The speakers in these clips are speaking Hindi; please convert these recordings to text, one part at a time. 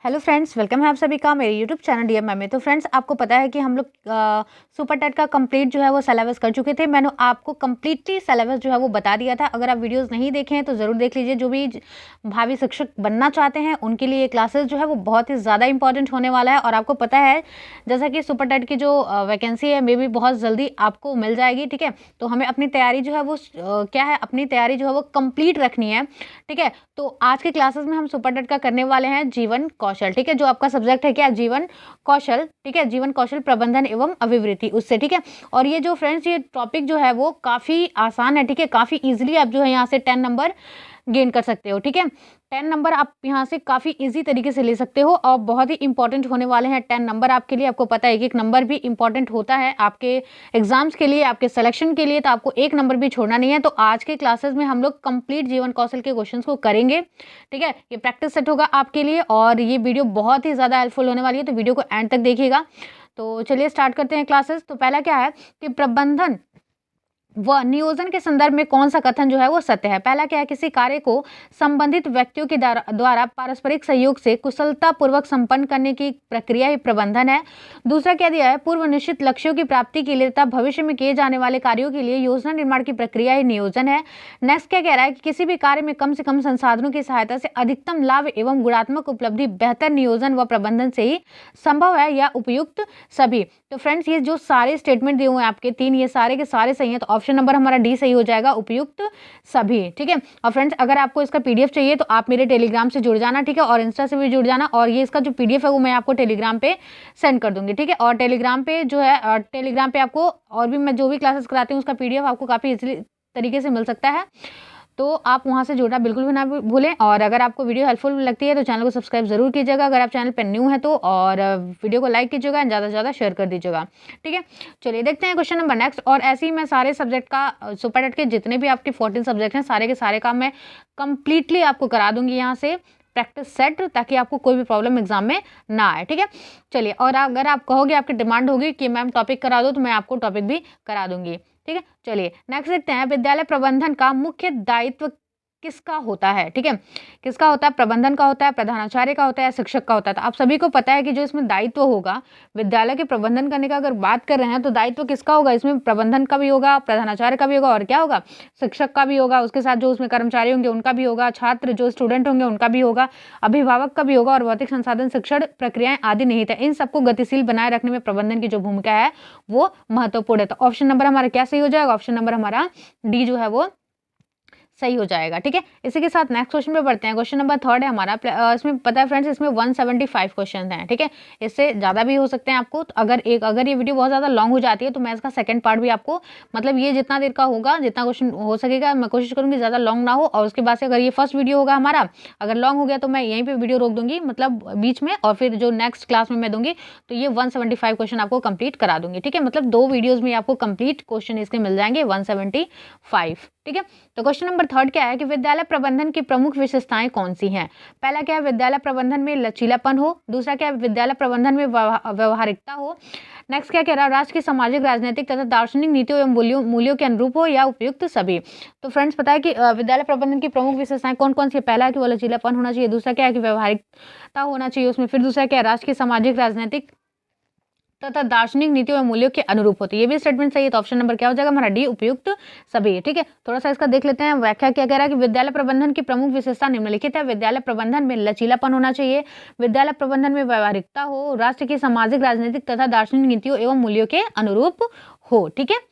हेलो फ्रेंड्स, वेलकम है आप सभी का मेरे यूट्यूब चैनल डीएमएम में। तो फ्रेंड्स, आपको पता है कि हम लोग सुपर टेट का कंप्लीट जो है वो सिलेबस कर चुके थे। मैंने आपको कंप्लीटली सिलेबस जो है वो बता दिया था। अगर आप वीडियोस नहीं देखे हैं तो ज़रूर देख लीजिए। जो भी भावी शिक्षक बनना चाहते हैं उनके लिए क्लासेस जो है वो बहुत ही ज़्यादा इंपॉर्टेंट होने वाला है। और आपको पता है जैसा कि सुपर टेट की जो वैकेंसी है मे भी बहुत जल्दी आपको मिल जाएगी। ठीक है, तो हमें अपनी तैयारी जो है वो क्या है, अपनी तैयारी जो है वो कंप्लीट रखनी है। ठीक है, तो आज के क्लासेस में हम सुपर टेट का करने वाले हैं जीवन कौशल। ठीक है, जो आपका सब्जेक्ट है क्या, जीवन कौशल। ठीक है, जीवन कौशल प्रबंधन एवं अभिवृद्धि उससे। ठीक है, और ये जो फ्रेंड्स ये टॉपिक जो है वो काफ़ी आसान है। ठीक है, काफ़ी इजीली आप जो है यहाँ से 10 नंबर गेन कर सकते हो। ठीक है, 10 नंबर आप यहाँ से काफ़ी इजी तरीके से ले सकते हो और बहुत ही इंपॉर्टेंट होने वाले हैं 10 नंबर आपके लिए। आपको पता है एक एक नंबर भी इंपॉर्टेंट होता है आपके एग्जाम्स के लिए, आपके सिलेक्शन के लिए, तो आपको एक नंबर भी छोड़ना नहीं है। तो आज के क्लासेस में हम लोग कंप्लीट जीवन कौशल के क्वेश्चंस को करेंगे। ठीक है, ये प्रैक्टिस सेट होगा आपके लिए और ये वीडियो बहुत ही ज़्यादा हेल्पफुल होने वाली है, तो वीडियो को एंड तक देखिएगा। तो चलिए स्टार्ट करते हैं क्लासेस। तो पहला क्या है कि प्रबंधन व नियोजन के संदर्भ में कौन सा कथन जो है वो सत्य है। पहला क्या है, किसी कार्य को संबंधित व्यक्तियों के द्वारा पारस्परिक सहयोग से कुशलता पूर्वक संपन्न करने की प्रक्रिया ही प्रबंधन है। दूसरा क्या दिया है, पूर्व निश्चित लक्ष्यों की प्राप्ति के लिए तथा भविष्य में किए जाने वाले कार्यों के लिए योजना निर्माण की प्रक्रिया ही नियोजन है। नेक्स्ट क्या कह रहा है कि किसी भी कार्य में कम से कम संसाधनों की सहायता से अधिकतम लाभ एवं गुणात्मक उपलब्धि बेहतर नियोजन व प्रबंधन से ही संभव है या उपयुक्त सभी। तो फ्रेंड्स, ये जो सारे स्टेटमेंट दिए हुए हैं आपके तीन, ये सारे के सारे सही हैं। तो ऑप्शन नंबर हमारा डी सही हो जाएगा, उपयुक्त सभी। ठीक है, और फ्रेंड्स अगर आपको इसका पीडीएफ चाहिए तो आप मेरे टेलीग्राम से जुड़ जाना। ठीक है, और इंस्टा से भी जुड़ जाना। और ये इसका जो पीडीएफ है वो मैं आपको टेलीग्राम पे सेंड कर दूंगी। ठीक है, और टेलीग्राम पे जो है टेलीग्राम पे आपको और भी मैं जो भी क्लासेस कराती हूँ उसका पीडीएफ आपको काफ़ी इजीली तरीके से मिल सकता है। तो आप वहाँ से जुड़ना बिल्कुल भी ना भूलें। और अगर आपको वीडियो हेल्पफुल लगती है तो चैनल को सब्सक्राइब जरूर कीजिएगा अगर आप चैनल पर न्यू है तो, और वीडियो को लाइक कीजिएगा, ज़्यादा से ज़्यादा शेयर कर दीजिएगा। ठीक है, चलिए देखते हैं क्वेश्चन नंबर नेक्स्ट। और ऐसे ही मैं सारे सब्जेक्ट का सुपर टेट के जितने भी आपके 14 सब्जेक्ट हैं सारे के सारे काम मैं कंप्लीटली आपको करा दूंगी यहाँ से प्रैक्टिस सेट, ताकि आपको कोई भी प्रॉब्लम एग्जाम में ना आए। ठीक है, चलिए, और अगर आप कहोगे, आपकी डिमांड होगी कि मैम टॉपिक करा दो, तो मैं आपको टॉपिक भी करा दूंगी। ठीक है, चलिए नेक्स्ट देखते हैं। विद्यालय प्रबंधन का मुख्य दायित्व किसका होता है। ठीक है, किसका होता है, प्रबंधन का होता है, प्रधानाचार्य का होता है या शिक्षक का होता है। तो आप सभी को पता है कि जो इसमें दायित्व होगा विद्यालय के प्रबंधन करने का, अगर बात कर रहे हैं तो दायित्व किसका होगा, इसमें प्रबंधन का भी होगा, प्रधानाचार्य का भी होगा और क्या होगा, शिक्षक का भी होगा। उसके साथ जो उसमें कर्मचारी होंगे उनका भी होगा, छात्र जो स्टूडेंट होंगे उनका भी होगा, अभिभावक का भी होगा, और भौतिक संसाधन शिक्षण प्रक्रियाएं आदि निहित है। इन सबको गतिशील बनाए रखने में प्रबंधन की जो भूमिका है वो महत्वपूर्ण है। तो ऑप्शन नंबर हमारा क्या सही हो जाएगा, ऑप्शन नंबर हमारा डी जो है वो सही हो जाएगा। ठीक है, इसी के साथ नेक्स्ट क्वेश्चन पे बढ़ते हैं। क्वेश्चन नंबर 3 है हमारा। इसमें पता है फ्रेंड्स, इसमें 175 क्वेश्चन हैं। ठीक है, इससे ज़्यादा भी हो सकते हैं आपको। तो अगर ये वीडियो बहुत ज़्यादा लॉन्ग हो जाती है तो मैं इसका सेकंड पार्ट भी आपको, मतलब ये जितना देर का होगा, जितना क्वेश्चन हो सकेगा मैं कोशिश करूँगी ज़्यादा लॉन्ग ना हो। और उसके बाद से अगर ये फर्स्ट वीडियो होगा हमारा, अगर लॉन्ग हो गया तो मैं यहीं पर वीडियो रोक दूंगी, मतलब बीच में, और फिर जो नेक्स्ट क्लास में मैं दूंगी तो ये 175 क्वेश्चन आपको कंप्लीट करा दूंगी। ठीक है, मतलब 2 वीडियोज़ में आपको कंप्लीट क्वेश्चन इसके मिल जाएंगे 175। ठीक है, तो क्वेश्चन नंबर 3 क्या है कि विद्यालय प्रबंधन की प्रमुख विशेषताएं कौन सी हैं। पहला क्या है, विद्यालय प्रबंधन में लचीलापन हो। दूसरा क्या है, विद्यालय प्रबंधन में व्यवहारिकता हो। नेक्स्ट क्या कह रहा है, राष्ट्र की सामाजिक, राजनीतिक तथा दार्शनिक नीतियों एवं मूल्यों के अनुरूप हो या उपयुक्त सभी। तो फ्रेंड्स पता है कि विद्यालय प्रबंधन की प्रमुख विशेषताएं कौन कौन सी है। पहला है कि वो लचीलापन होना चाहिए। दूसरा क्या है कि व्यवहारिकता होना चाहिए उसमें। फिर दूसरा क्या है, राष्ट्र की सामाजिक, राजनीतिक तथा दार्शनिक नीतियों एवं मूल्यों के अनुरूप होती है। ये भी स्टेटमेंट सही है। तो ऑप्शन नंबर क्या हो जाएगा हमारा डी, उपयुक्त सभी। ठीक है, थोड़ा सा इसका देख लेते हैं व्याख्या क्या कह रहा है कि विद्यालय प्रबंधन की प्रमुख विशेषता निम्नलिखित है। विद्यालय प्रबंधन में लचीलापन होना चाहिए, विद्यालय प्रबंधन में व्यवहारिकता हो, राष्ट्र की सामाजिक, राजनीतिक तथा दार्शनिक नीतियों एवं मूल्यों के अनुरूप हो। ठीक है,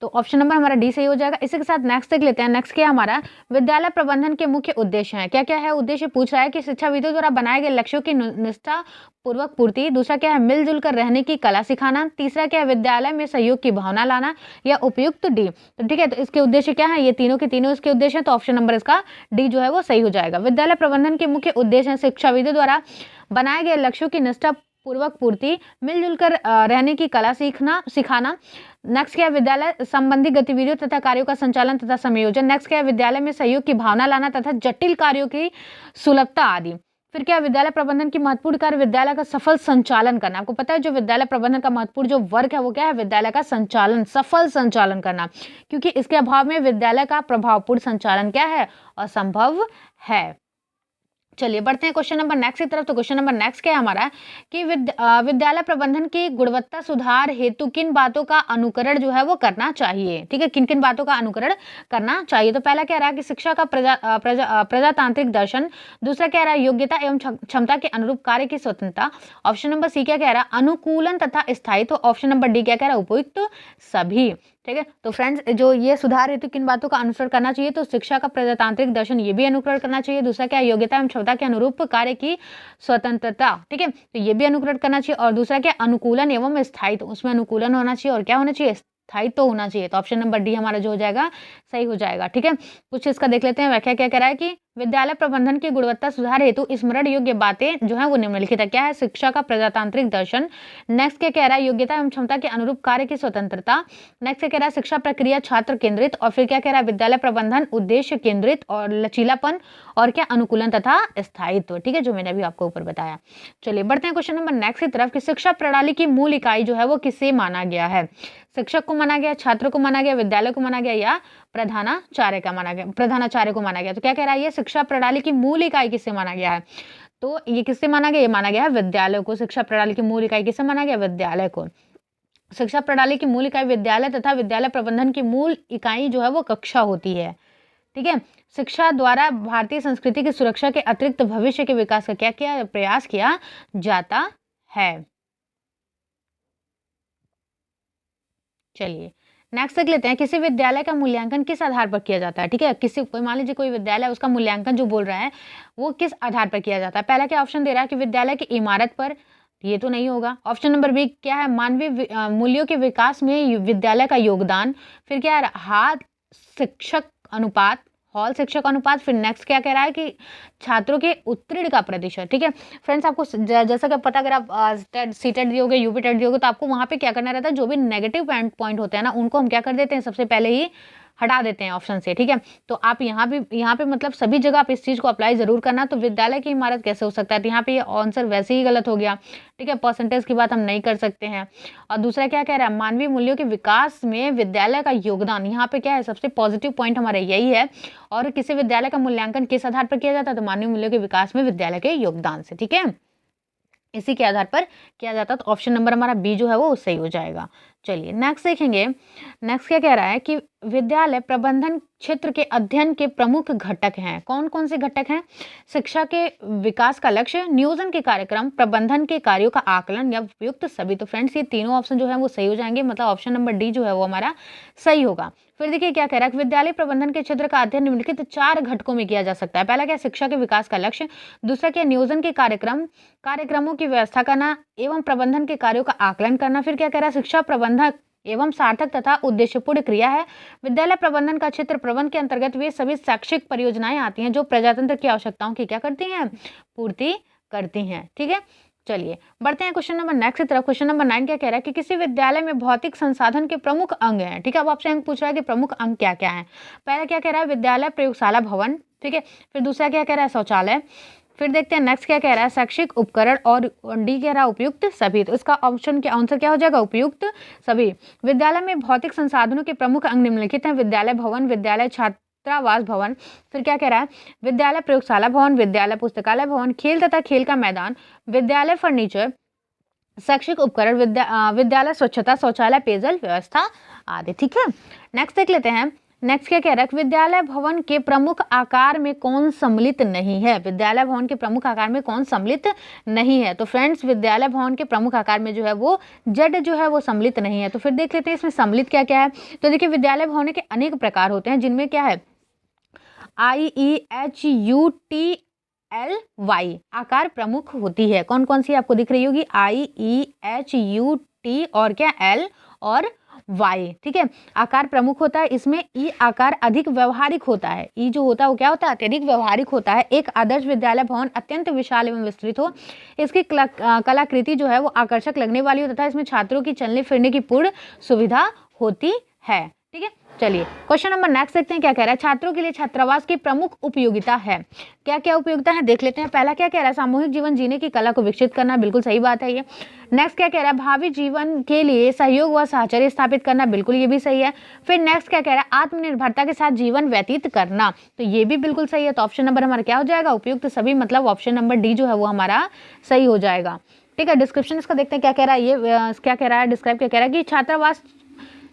तो ऑप्शन नंबर हमारा डी सही हो जाएगा। इसी के साथ नेक्स्ट देख लेते हैं। नेक्स्ट क्या हमारा, विद्यालय प्रबंधन के मुख्य उद्देश्य हैं। क्या क्या है उद्देश्य, पूछ रहा है कि शिक्षाविदों द्वारा बनाए गए लक्ष्यों की निष्ठा पूर्वक पूर्ति। दूसरा क्या है, मिलजुल कर रहने की कला सिखाना। तीसरा क्या है, विद्यालय में सहयोग की भावना लाना या उपयुक्त डी। तो ठीक है, तो इसके उद्देश्य क्या है, ये तीनों के तीनों इसके उद्देश्य हैं। तो ऑप्शन नंबर इसका डी जो है वो सही हो जाएगा। विद्यालय प्रबंधन के मुख्य उद्देश्य हैं शिक्षाविदों द्वारा बनाए गए लक्ष्यों की निष्ठा पूर्वक पूर्ति, मिलजुल कर रहने की कला सिखाना। नेक्स्ट क्या है, विद्यालय संबंधी गतिविधियों तथा कार्यों का संचालन तथा संयोजन। नेक्स्ट क्या है, विद्यालय में सहयोग की भावना लाना तथा जटिल कार्यों की सुलभता आदि। फिर क्या है, विद्यालय प्रबंधन की महत्वपूर्ण कार्य विद्यालय का सफल संचालन करना। आपको पता है जो विद्यालय प्रबंधन का महत्वपूर्ण जो वर्क है वो क्या है, विद्यालय का संचालन, सफल संचालन करना, क्योंकि इसके अभाव में विद्यालय का प्रभावपूर्ण संचालन क्या है, असंभव है। चलिए बढ़ते हैं क्वेश्चन नंबर नेक्स्ट की तरफ। तो क्वेश्चन नंबर नेक्स्ट क्या है हमारा कि विद्यालय प्रबंधन की गुणवत्ता सुधार हेतु किन बातों का अनुकरण जो है वो करना चाहिए। ठीक है, किन किन बातों का अनुकरण करना चाहिए। तो पहला कह रहा है कि शिक्षा का प्रजातांत्रिक दर्शन। दूसरा कह रहा है योग्यता एवं क्षमता के अनुरूप कार्य की स्वतंत्रता। ऑप्शन नंबर सी क्या कह रहा है अनुकूलन तथा स्थायित्व। ऑप्शन नंबर डी क्या कह रहा है उपयुक्त सभी। ठीक है, तो फ्रेंड्स जो ये सुधार हेतु किन बातों का अनुसरण करना चाहिए, तो शिक्षा का प्रजातांत्रिक दर्शन ये भी अनुकरण करना चाहिए। दूसरा क्या योग्यता एवं क्षमता के अनुरूप कार्य की स्वतंत्रता। ठीक है, तो ये भी अनुकरण करना चाहिए। और दूसरा क्या अनुकूलन एवं स्थायित्व, उसमें अनुकूलन होना चाहिए और क्या होना चाहिए स्थायित्व होना चाहिए। तो ऑप्शन नंबर डी हमारा जो हो जाएगा सही हो जाएगा। ठीक है, कुछ इसका देख लेते हैं व्याख्या क्या कह रहा है कि विद्यालय प्रबंधन की गुणवत्ता सुधार हेतु स्मरण योग्य बातें जो है वो निम्नलिखित है। क्या है शिक्षा का प्रजातांत्रिक दर्शन। नेक्स्ट क्या कह रहा है योग्यता एवं क्षमता के अनुरूप कार्य की स्वतंत्रता। नेक्स्ट क्या कह रहा है शिक्षा प्रक्रिया छात्र केंद्रित। और फिर क्या कह रहा है विद्यालय प्रबंधन उद्देश्य केंद्रित और लचीलापन और क्या अनुकूलन तथा स्थायित्व। ठीक है, जो मैंने अभी आपको ऊपर बताया। चलिए बढ़ते हैं क्वेश्चन नंबर नेक्स्ट की तरफ कि शिक्षा प्रणाली की मूल इकाई जो है वो किसे माना गया है। शिक्षक को माना गया, छात्र को माना गया, विद्यालय को माना गया या प्रधानाचार्य को माना गया। तो क्या कह रहा है ये शिक्षा प्रणाली की मूल इकाई किससे माना गया है। तो ये किससे माना गया, ये माना गया है विद्यालय को। शिक्षा प्रणाली की मूल इकाई किससे माना गया, विद्यालय को। शिक्षा प्रणाली की मूल इकाई विद्यालय तथा विद्यालय प्रबंधन की मूल इकाई जो है वो कक्षा होती है। ठीक है, शिक्षा द्वारा भारतीय संस्कृति की सुरक्षा के अतिरिक्त भविष्य के विकास का क्या प्रयास किया जाता है। चलिए नेक्स्ट देख लेते हैं किसी विद्यालय का मूल्यांकन किस आधार पर किया जाता है। ठीक है, किसी कोई मान लीजिए कोई विद्यालय उसका मूल्यांकन जो बोल रहा है वो किस आधार पर किया जाता है। पहला क्या ऑप्शन दे रहा है कि विद्यालय की इमारत पर, ये तो नहीं होगा। ऑप्शन नंबर बी क्या है मानवीय मूल्यों के विकास में विद्यालय का योगदान। फिर क्या है हॉल शिक्षक अनुपात। फिर नेक्स्ट क्या कह रहा है कि छात्रों के उत्तीर्ण का प्रतिशत। ठीक है फ्रेंड्स, आपको जैसा कि पता अगर आप सीटेट दियोगे यूपी टेट दियोगे तो आपको वहां पे क्या करना रहता है, जो भी नेगेटिव पॉइंट होते हैं ना उनको हम क्या कर देते हैं सबसे पहले ही हटा देते हैं ऑप्शन से। ठीक है, तो आप यहाँ पे मतलब सभी जगह आप इस चीज को अप्लाई जरूर करना। तो विद्यालय की इमारत कैसे हो सकता है, तो यहाँ पे ये आंसर वैसे ही गलत हो गया। ठीक है, परसेंटेज की बात हम नहीं कर सकते हैं। और दूसरा क्या कह रहा है मानवीय मूल्यों के विकास में विद्यालय का योगदान, यहाँ पे क्या है सबसे पॉजिटिव पॉइंट हमारा यही है। और किसी विद्यालय का मूल्यांकन किस आधार पर किया जाता है, तो मानवीय मूल्यों के विकास में विद्यालय के योगदान से। ठीक है, इसी के आधार पर किया जाता है। तो ऑप्शन नंबर हमारा बी जो है वो सही हो जाएगा। चलिए नेक्स्ट देखेंगे। नेक्स्ट क्या कह रहा है कि विद्यालय प्रबंधन क्षेत्र के अध्ययन के प्रमुख घटक हैं। कौन कौन से घटक हैं, शिक्षा के विकास का लक्ष्य, नियोजन के कार्यक्रम, प्रबंधन के कार्यों का आकलन या उपयुक्त सभी। तो फ्रेंड्स ये तीनों ऑप्शन जो है वो सही हो जाएंगे, मतलब ऑप्शन नंबर डी जो है वो हमारा सही होगा। फिर देखिए क्या कह रहा है विद्यालय प्रबंधन के क्षेत्र का अध्ययन निम्नलिखित 4 घटकों में किया जा सकता है। पहला क्या शिक्षा के विकास का लक्ष्य, दूसरा क्या नियोजन के कार्यक्रमों की व्यवस्था करना एवं प्रबंधन के कार्यों का आकलन करना। फिर क्या कह रहा है शिक्षा प्रबंधक एवं सार्थक तथा उद्देश्यपूर्ण क्रिया है। विद्यालय प्रबंधन का क्षेत्र प्रबंधन के अंतर्गत वे सभी शैक्षिक परियोजनाएं आती हैं जो प्रजातंत्र की आवश्यकताओं की क्या करती हैं, पूर्ति करती हैं। ठीक है, चलिए बढ़ते हैं क्वेश्चन नंबर नेक्स्ट की तरफ। क्वेश्चन नंबर 9 क्या कह रहा है कि किसी विद्यालय में भौतिक संसाधन के प्रमुख अंग हैं। ठीक है, अब आपसे अंग पूछ रहा है कि प्रमुख अंग क्या क्या है। पहला क्या कह रहा है विद्यालय प्रयोगशाला भवन। ठीक है, फिर दूसरा क्या कह रहा है शौचालय। फिर देखते हैं नेक्स्ट क्या कह रहा है शैक्षिक उपकरण। और डी कह रहा है उपयुक्त सभी। तो इसका ऑप्शन के आंसर क्या हो जाएगा, उपयुक्त सभी। विद्यालय में भौतिक संसाधनों के प्रमुख अंग निम्नलिखित हैं, विद्यालय भवन, विद्यालय छात्रावास भवन। फिर क्या कह रहा है विद्यालय प्रयोगशाला भवन, विद्यालय पुस्तकालय भवन, खेल तथा खेल का मैदान, विद्यालय फर्नीचर, शैक्षिक उपकरण, विद्यालय स्वच्छता, शौचालय, पेयजल व्यवस्था आदि। ठीक है, नेक्स्ट देख लेते हैं। नेक्स्ट क्या कह रहा है विद्यालय भवन के प्रमुख आकार में कौन सम्मिलित नहीं है। विद्यालय भवन के प्रमुख आकार में कौन सम्मिलित नहीं है। तो फ्रेंड्स विद्यालय भवन के प्रमुख आकार में जो है वो जेड जो है वो सम्मिलित नहीं है। तो फिर देख लेते हैं इसमें सम्मिलित क्या क्या है। तो देखिए विद्यालय भवन के अनेक प्रकार होते हैं जिनमें क्या है IEHUTLY आकार प्रमुख होती है। कौन कौन सी आपको दिख रही होगी, IEHUT और क्या L और Y। ठीक है, आकार प्रमुख होता है। इसमें ई आकार अधिक व्यवहारिक होता है। ई जो होता है वो क्या होता है, अत्यधिक व्यवहारिक होता है। एक आदर्श विद्यालय भवन अत्यंत विशाल एवं विस्तृत हो, इसकी कलाकृति जो है वो आकर्षक लगने वाली हो तथा इसमें छात्रों की चलने फिरने की पूर्ण सुविधा होती है। ठीक है, चलिए क्वेश्चन नंबर नेक्स्ट देखते हैं क्या कह रहा है। छात्रों के लिए छात्रावास की प्रमुख उपयोगिता है, क्या क्या उपयोगिता है देख लेते हैं। पहला क्या कह रहा है, सामूहिक जीवन जीने की कला को विकसित करना, बिल्कुल सही बात है ये। नेक्स्ट क्या कह रहा है, भावी जीवन के लिए सहयोग व साहचर्य स्थापित करना, बिल्कुल ये भी सही है। फिर नेक्स्ट क्या कह रहा है, आत्मनिर्भरता के साथ जीवन व्यतीत करना, तो ये भी बिल्कुल सही है। तो ऑप्शन नंबर हमारा क्या हो जाएगा, उपयुक्त सभी, मतलब ऑप्शन नंबर डी जो है वो हमारा सही हो जाएगा। ठीक है, डिस्क्रिप्शन इसका देखते हैं क्या कह रहा है। ये क्या कह रहा है, डिस्क्राइब क्या कह रहा है कि छात्रावास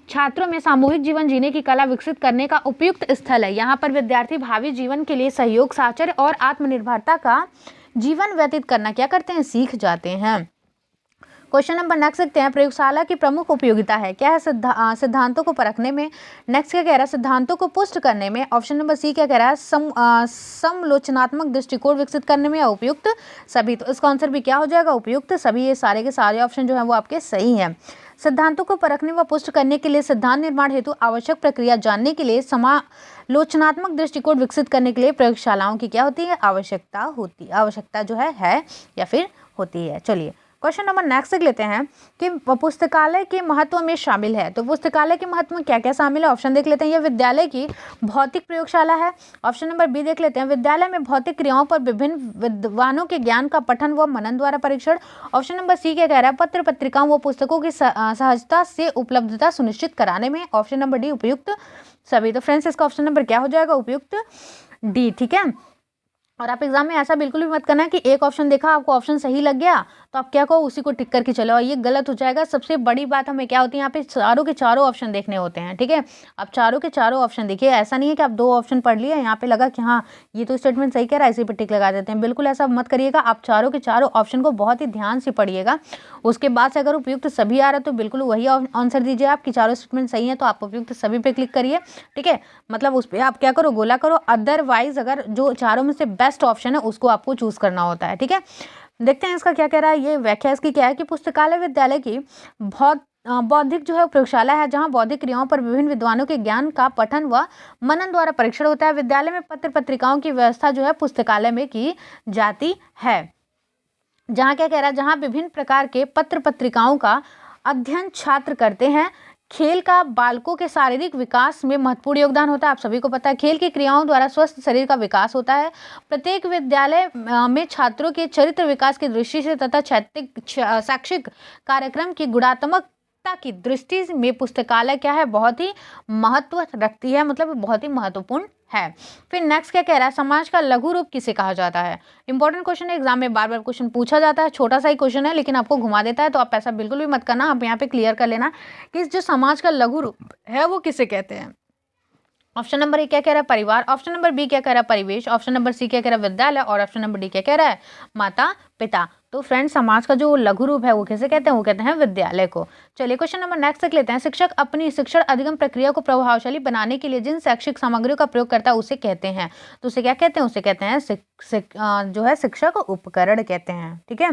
छात्रों में सामूहिक जीवन जीने की कला विकसित करने का उपयुक्त स्थल है। यहाँ पर विद्यार्थी भावी जीवन के लिए सहयोग, साहचर्य और आत्मनिर्भरता का जीवन व्यतीत करना क्या करते हैं, सीख जाते हैं। क्वेश्चन नंबर नेक्स्ट देखते हैं, प्रयोगशाला की प्रमुख उपयोगिता है, क्या है, सिद्धांतों को परखने में। नेक्स्ट क्या कह रहा है, सिद्धांतों को पुष्ट करने में। ऑप्शन नंबर सी क्या कह रहा है, समलोचनात्मक दृष्टिकोण विकसित करने में, या उपयुक्त सभी। तो इसका आंसर भी क्या हो जाएगा, उपयुक्त सभी। ये सारे के सारे ऑप्शन जो है वो आपके सही हैं। सिद्धांतों को परखने व पुष्ट करने के लिए, सिद्धांत निर्माण हेतु आवश्यक प्रक्रिया जानने के लिए, समालोचनात्मक दृष्टिकोण विकसित करने के लिए प्रयोगशालाओं की क्या होती है, आवश्यकता जो है या फिर होती है। चलिए क्वेश्चन नंबर नेक्स्ट देख लेते हैं कि पुस्तकालय के महत्व में शामिल है। तो पुस्तकालय के महत्व में क्या क्या शामिल है, ऑप्शन देख लेते हैं। यह विद्यालय की भौतिक प्रयोगशाला है। ऑप्शन नंबर बी देख लेते हैं, विद्यालय में भौतिक क्रियाओं पर विभिन्न विद्वानों के ज्ञान का पठन व मनन द्वारा परीक्षण। ऑप्शन नंबर सी क्या कह रहा है, पत्र पत्रिकाओं व पुस्तकों की सहजता से उपलब्धता सुनिश्चित कराने में। ऑप्शन नंबर डी उपयुक्त सभी। तो फ्रेंड्स इसका ऑप्शन नंबर क्या हो जाएगा, उपयुक्त डी। ठीक है, और आप एग्जाम में ऐसा बिल्कुल भी मत करना कि एक ऑप्शन देखा आपको ऑप्शन सही लग गया तो आप क्या कहो उसी को टिक करके चलो, ये गलत हो जाएगा। सबसे बड़ी बात हमें क्या होती है, यहाँ पे चारों के चारों ऑप्शन देखने होते हैं। ठीक है, आप चारों के चारों ऑप्शन देखिए, ऐसा नहीं है कि आप दो ऑप्शन पढ़ लिए, यहाँ पे लगा कि हाँ ये तो स्टेटमेंट सही कह रहा है, इसी पे टिक लगा देते हैं। बिल्कुल ऐसा मत करिएगा, आप चारों के चारों ऑप्शन को बहुत ही ध्यान से पढ़िएगा। उसके बाद से अगर उपयुक्त सभी आ रहा है तो बिल्कुल वही आंसर दीजिए। आपकी चारों स्टेटमेंट सही है तो आप उपयुक्त सभी पे क्लिक करिए। ठीक है, मतलब उस पर आप क्या करो, गोला करो। अदरवाइज अगर जो चारों में से बेस्ट ऑप्शन है उसको आपको चूज करना होता है। ठीक है, देखते हैं इसका क्या कह रहा है। ये व्याख्या इसकी क्या है कि पुस्तकालय विद्यालय की बौद्धिक जो है प्रयोगशाला है, जहां बौद्धिक क्रियाओं पर विभिन्न विद्वानों के ज्ञान का पठन व मनन द्वारा परीक्षण होता है। विद्यालय में पत्र पत्रिकाओं की व्यवस्था जो है पुस्तकालय में की जाती है, जहां क्या कह रहा है, जहां विभिन्न प्रकार के पत्र पत्रिकाओं का अध्ययन छात्र करते हैं। खेल का बालकों के शारीरिक विकास में महत्वपूर्ण योगदान होता है, आप सभी को पता है। खेल की क्रियाओं द्वारा स्वस्थ शरीर का विकास होता है। प्रत्येक विद्यालय में छात्रों के चरित्र विकास की दृष्टि से तथा शैक्षिक कार्यक्रम की गुणात्मकता की दृष्टि में पुस्तकालय क्या है, बहुत ही महत्व रखती है, मतलब बहुत ही महत्वपूर्ण है। फिर नेक्स्ट क्या कह रहा है, समाज का लघु रूप किसे कहा जाता है। इंपॉर्टेंट क्वेश्चन है, एग्जाम में बार बार क्वेश्चन पूछा जाता है। छोटा सा ही क्वेश्चन है लेकिन आपको घुमा देता है, तो आप ऐसा बिल्कुल भी मत करना। आप यहाँ पे क्लियर कर लेना कि जो समाज का लघु रूप है वो किसे कहते हैं। ऑप्शन नंबर ए क्या कह रहा है, परिवार। ऑप्शन नंबर बी क्या कह रहा है, परिवेश। ऑप्शन नंबर सी क्या कह रहा है, विद्यालय। और ऑप्शन नंबर डी क्या कह रहा है, माता पिता। तो फ्रेंड्स समाज का जो लघु रूप है वो किसे कहते हैं, वो कहते हैं विद्यालय को। चलिए क्वेश्चन नंबर नेक्स्ट तक लेते हैं। शिक्षक अपनी शिक्षण अधिगम प्रक्रिया को प्रभावशाली बनाने के लिए जिन शैक्षिक सामग्रियों का प्रयोग करता है उसे कहते हैं। तो उसे क्या कहते हैं, उसे कहते हैं जो है शिक्षक उपकरण कहते हैं। ठीक है,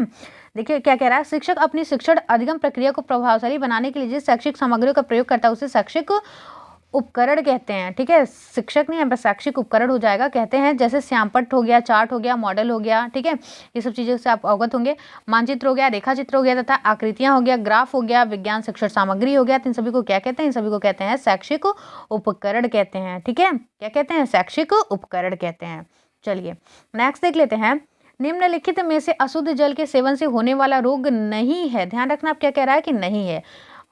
देखिए क्या कह रहा है, शिक्षक अपनी शिक्षण अधिगम प्रक्रिया को प्रभावशाली बनाने के लिए जिस शैक्षिक सामग्रियों का प्रयोग करता है उसे शैक्षिक उपकरण कहते हैं। ठीक है, शिक्षक नहीं है, शैक्षिक उपकरण हो जाएगा। कहते हैं जैसे श्यामपट्ट हो गया, चार्ट हो गया, मॉडल हो गया। ठीक है, ये सब चीज़ों से आप अवगत होंगे। मानचित्र हो गया, रेखा चित्र हो गया तथा आकृतियां हो गया, ग्राफ हो गया, विज्ञान शिक्षण सामग्री हो गया। इन सभी को क्या कहते हैं, इन सभी को कहते हैं शैक्षिक उपकरण कहते हैं। ठीक है, क्या कहते हैं, शैक्षिक उपकरण कहते हैं। चलिए नेक्स्ट देख लेते हैं। निम्नलिखित में से अशुद्ध जल के सेवन से होने वाला रोग नहीं है। ध्यान रखना आप क्या कह रहा है कि नहीं है।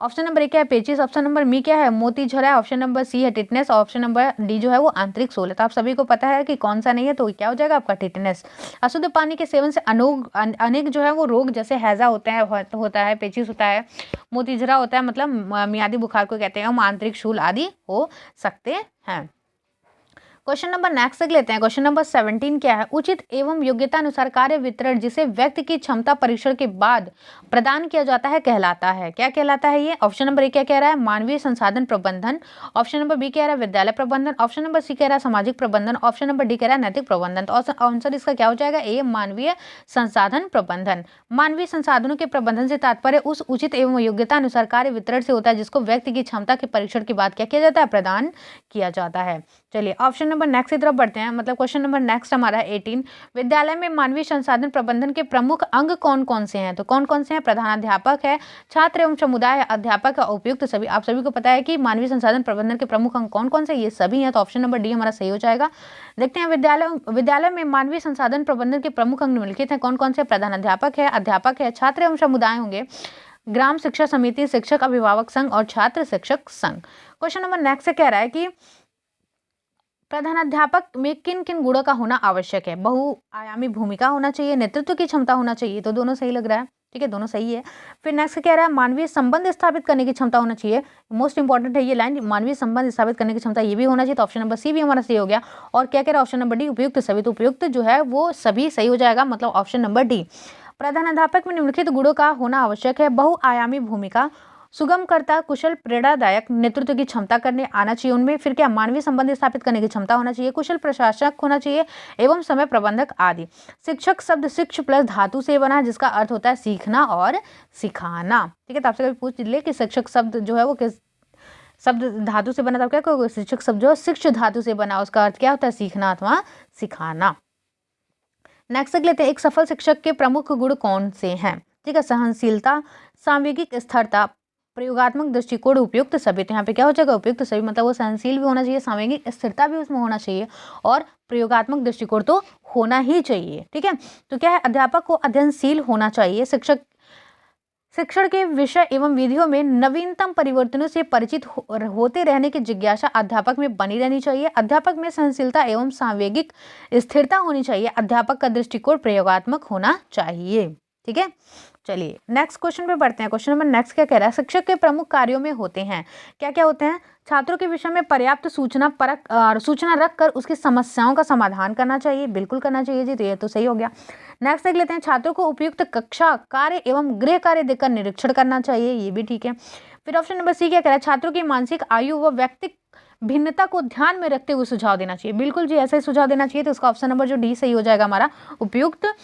ऑप्शन नंबर ए क्या है, पेचिस। ऑप्शन नंबर बी क्या है, मोती झरा है। ऑप्शन नंबर सी है टिटनेस। ऑप्शन नंबर डी जो है वो आंतरिक शूल है। तो आप सभी को पता है कि कौन सा नहीं है, तो क्या हो जाएगा आपका टिटनेस। अशुद्ध पानी के सेवन से अनेक जो है वो रोग जैसे हैजा होता है, पेचिस होता है, मोती झरा होता है, मतलब मियादी बुखार को कहते हैं, आंतरिक शूल आदि हो सकते हैं। क्वेश्चन नंबर नेक्स्ट तक लेते हैं। क्वेश्चन नंबर 17 क्या है, उचित एवं योग्यता अनुसार कार्य वितरण जिसे व्यक्ति की क्षमता परीक्षण के बाद प्रदान किया जाता है कहलाता है। क्या कहलाता है ये। ऑप्शन नंबर ए क्या कह रहा है, मानवीय संसाधन प्रबंधन। ऑप्शन नंबर बी कह रहा है विद्यालय प्रबंधन। ऑप्शन नंबर सी कह रहा है सामाजिक प्रबंधन। ऑप्शन नंबर डी कह रहा है नैतिक प्रबंधन। तो आंसर इसका क्या हो जाएगा, ए मानवीय संसाधन प्रबंधन। मानवीय संसाधनों के प्रबंधन से तात्पर्य उस उचित एवं योग्यता अनुसार कार्य वितरण से होता है जिसको व्यक्ति की क्षमता के परीक्षण के बाद क्या किया जाता है, प्रदान किया जाता है। चलिए ऑप्शन नंबर नेक्स्ट की तरफ बढ़ते हैं, मतलब क्वेश्चन नंबर नेक्स्ट हमारा 18, विद्यालय में मानवीय संसाधन प्रबंधन के प्रमुख अंग कौन कौन से हैं? तो कौन कौन से हैं? प्रधानाध्यापक है, छात्र एवं समुदाय है, अध्यापक है, उपयुक्त सभी। आप सभी को पता है कि मानवीय संसाधन प्रबंधन के प्रमुख अंग कौन कौन से, ये सभी हैं, तो ऑप्शन नंबर डी हमारा सही हो जाएगा। देखते हैं, विद्यालय में मानवीय संसाधन प्रबंधन के प्रमुख अंग निम्नलिखित हैं, कौन कौन से? प्रधानाध्यापक है, अध्यापक है, छात्र एवं समुदाय होंगे, ग्राम शिक्षा समिति, शिक्षक अभिभावक संघ और छात्र शिक्षक संघ। क्वेश्चन नंबर नेक्स्ट से कह रहा है कि प्रधानाध्यापक में किन किन गुणों का होना आवश्यक है? बहुआयामी भूमिका होना चाहिए, नेतृत्व की क्षमता होना चाहिए, तो दोनों सही लग रहा है, ठीक है, दोनों सही है। फिर नेक्स्ट कह रहा है मानवीय संबंध स्थापित करने की क्षमता होना चाहिए, मोस्ट इंपॉर्टेंट है ये लाइन, मानवीय संबंध स्थापित करने की क्षमता, ये भी होना चाहिए, तो ऑप्शन नंबर सी भी हमारा सही हो गया। और क्या कह रहा है ऑप्शन नंबर डी, उपयुक्त सभी, तो उपयुक्त जो है वो सभी सही हो जाएगा, मतलब ऑप्शन नंबर डी। प्रधानाध्यापक में निम्नलिखित गुणों का होना आवश्यक है, बहुआयामी भूमिका, सुगमकर्ता, कुशल, प्रेरणादायक, नेतृत्व की क्षमता करने आना चाहिए उनमें। फिर क्या? मानवीय संबंध स्थापित करने की क्षमता होना चाहिए, कुशल प्रशासक होना चाहिए एवं समय प्रबंधक आदि। शिक्षक शब्द शिक्ष प्लस धातु से बना है, जिसका अर्थ होता है सीखना और सिखाना, ठीक है। तो आपसे कभी पूछ ले कि शिक्षक शब्द जो है वो किस शब्द धातु से बना था, क्या कहोगे? शिक्षक शब्द जो शिक्ष धातु से बना, उसका अर्थ क्या होता है? सीखना अथवा सिखाना। नेक्स्ट लेते हैं, एक सफल शिक्षक के प्रमुख गुण कौन से हैं? ठीक है, सहनशीलता, सांवेगिक स्थिरता, प्रयोगात्मक दृष्टिकोण, उपयुक्त सभी। तो यहाँ पे क्या हो जाएगा? उपयुक्त सभी, मतलब वो सहनशील भी होना चाहिए, सांवेगिक स्थिरता भी उसमें होना चाहिए और प्रयोगात्मक दृष्टिकोण तो होना ही चाहिए, ठीक है। तो क्या है? अध्यापक को अध्ययनशील होना चाहिए, शिक्षण के विषय एवं विधियों में नवीनतम परिवर्तनों से परिचित होते रहने की जिज्ञासा अध्यापक में बनी रहनी चाहिए, अध्यापक में सहनशीलता एवं सांवेगिक स्थिरता होनी चाहिए, अध्यापक का दृष्टिकोण प्रयोगात्मक होना चाहिए, ठीक है। चलिए नेक्स्ट क्वेश्चन पे बढ़ते हैं। क्वेश्चन नंबर नेक्स्ट क्या कह रहा है? शिक्षक के प्रमुख कार्यों में होते हैं, क्या क्या होते हैं? छात्रों के विषय में पर्याप्त सूचना रखकर उसकी समस्याओं का समाधान करना चाहिए, बिल्कुल करना चाहिए जी, तो ये तो सही हो गया। नेक्स्ट देख लेते हैं, छात्रों को उपयुक्त कक्षा कार्य एवं गृह कार्य देकर निरीक्षण करना चाहिए, ये भी ठीक है। फिर ऑप्शन नंबर सी क्या कह रहा है? छात्रों की मानसिक आयु व व्यक्तिक भिन्नता को ध्यान में रखते हुए सुझाव देना चाहिए, बिल्कुल जी ऐसा ही सुझाव देना चाहिए, तो इसका ऑप्शन नंबर जो डी सही हो जाएगा हमारा, उपयुक्त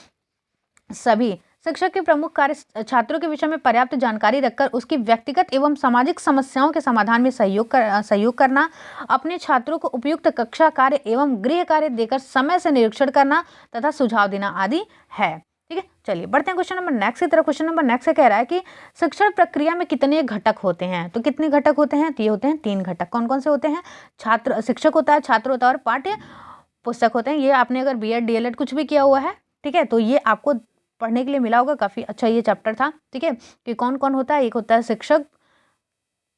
सभी। शिक्षक के प्रमुख कार्य छात्रों के विषय में पर्याप्त जानकारी रखकर उसकी व्यक्तिगत एवं सामाजिक समस्याओं के समाधान में सहयोग करना, अपने छात्रों को उपयुक्त कक्षा कार्य एवं गृह कार्य देकर समय से निरीक्षण करना तथा सुझाव देना आदि है, ठीक है। चलिए बढ़ते हैं क्वेश्चन नंबर नेक्स्ट की तरफ। क्वेश्चन नंबर नेक्स्ट से कह रहा है कि शिक्षण प्रक्रिया में कितने घटक होते हैं? तो कितने घटक होते हैं? तो ये होते हैं 3 घटक। कौन कौन से होते हैं? शिक्षक होता है, छात्र होता है और पाठ्य पुस्तक होते हैं। ये आपने अगर BEd DLEd कुछ भी किया हुआ है, ठीक है, तो ये आपको पढ़ने के लिए मिला होगा, काफी अच्छा ये चैप्टर था, ठीक है, कि कौन कौन होता है। एक होता है शिक्षक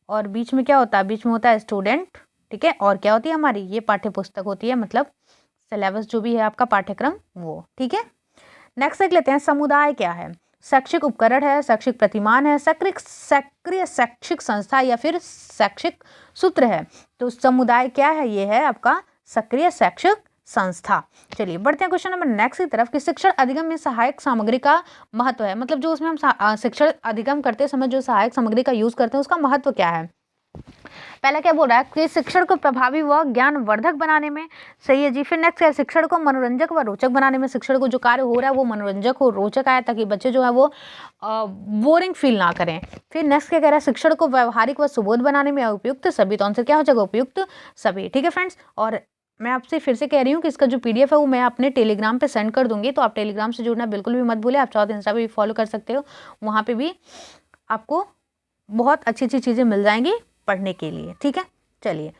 और बीच में क्या होता है? बीच में होता है स्टूडेंट, ठीक है, और क्या होती है हमारी? ये पाठ्य पुस्तक होती है, मतलब सिलेबस जो भी है आपका पाठ्यक्रम वो, ठीक है। नेक्स्ट देख लेते हैं, समुदाय क्या है? शैक्षिक उपकरण है, शैक्षिक प्रतिमान है, सक्रिय शैक्षिक संस्था या फिर शैक्षिक सूत्र है। तो समुदाय क्या है? ये है आपका सक्रिय शैक्षिक संस्था। चलिए बढ़ते हैं क्वेश्चन नंबर नेक्स्ट की तरफ कि शिक्षण अधिगम में सहायक सामग्री का महत्व है, मतलब जो उसमें हम शिक्षण अधिगम करते समय जो सहायक सामग्री का यूज करते हैं उसका महत्व क्या है। पहला क्या बोल रहा है कि शिक्षण को प्रभावी व ज्ञानवर्धक बनाने में, सही है जी। फिर नेक्स्ट है शिक्षण को मनोरंजक व रोचक बनाने में, शिक्षण को जो कार्य हो रहा है वो मनोरंजक हो, रोचक आए, ताकि बच्चे जो है वो बोरिंग फील ना करें। फिर नेक्स्ट क्या कह रहा है? शिक्षण को व्यवहारिक व सुबोध बनाने में, उपयुक्त सभी। तो आंसर क्या हो जाएगा? उपयुक्त सभी, ठीक है फ्रेंड्स। और मैं आपसे फिर से कह रही हूँ कि इसका जो PDF है वो मैं अपने टेलीग्राम पे सेंड कर दूंगी, तो आप टेलीग्राम से जुड़ना बिल्कुल भी मत भूलें। आप चाहो तो इंस्टा पे भी फॉलो कर सकते हो, वहाँ पे भी आपको बहुत अच्छी अच्छी चीज़ें मिल जाएंगी पढ़ने के लिए, ठीक है। चलिए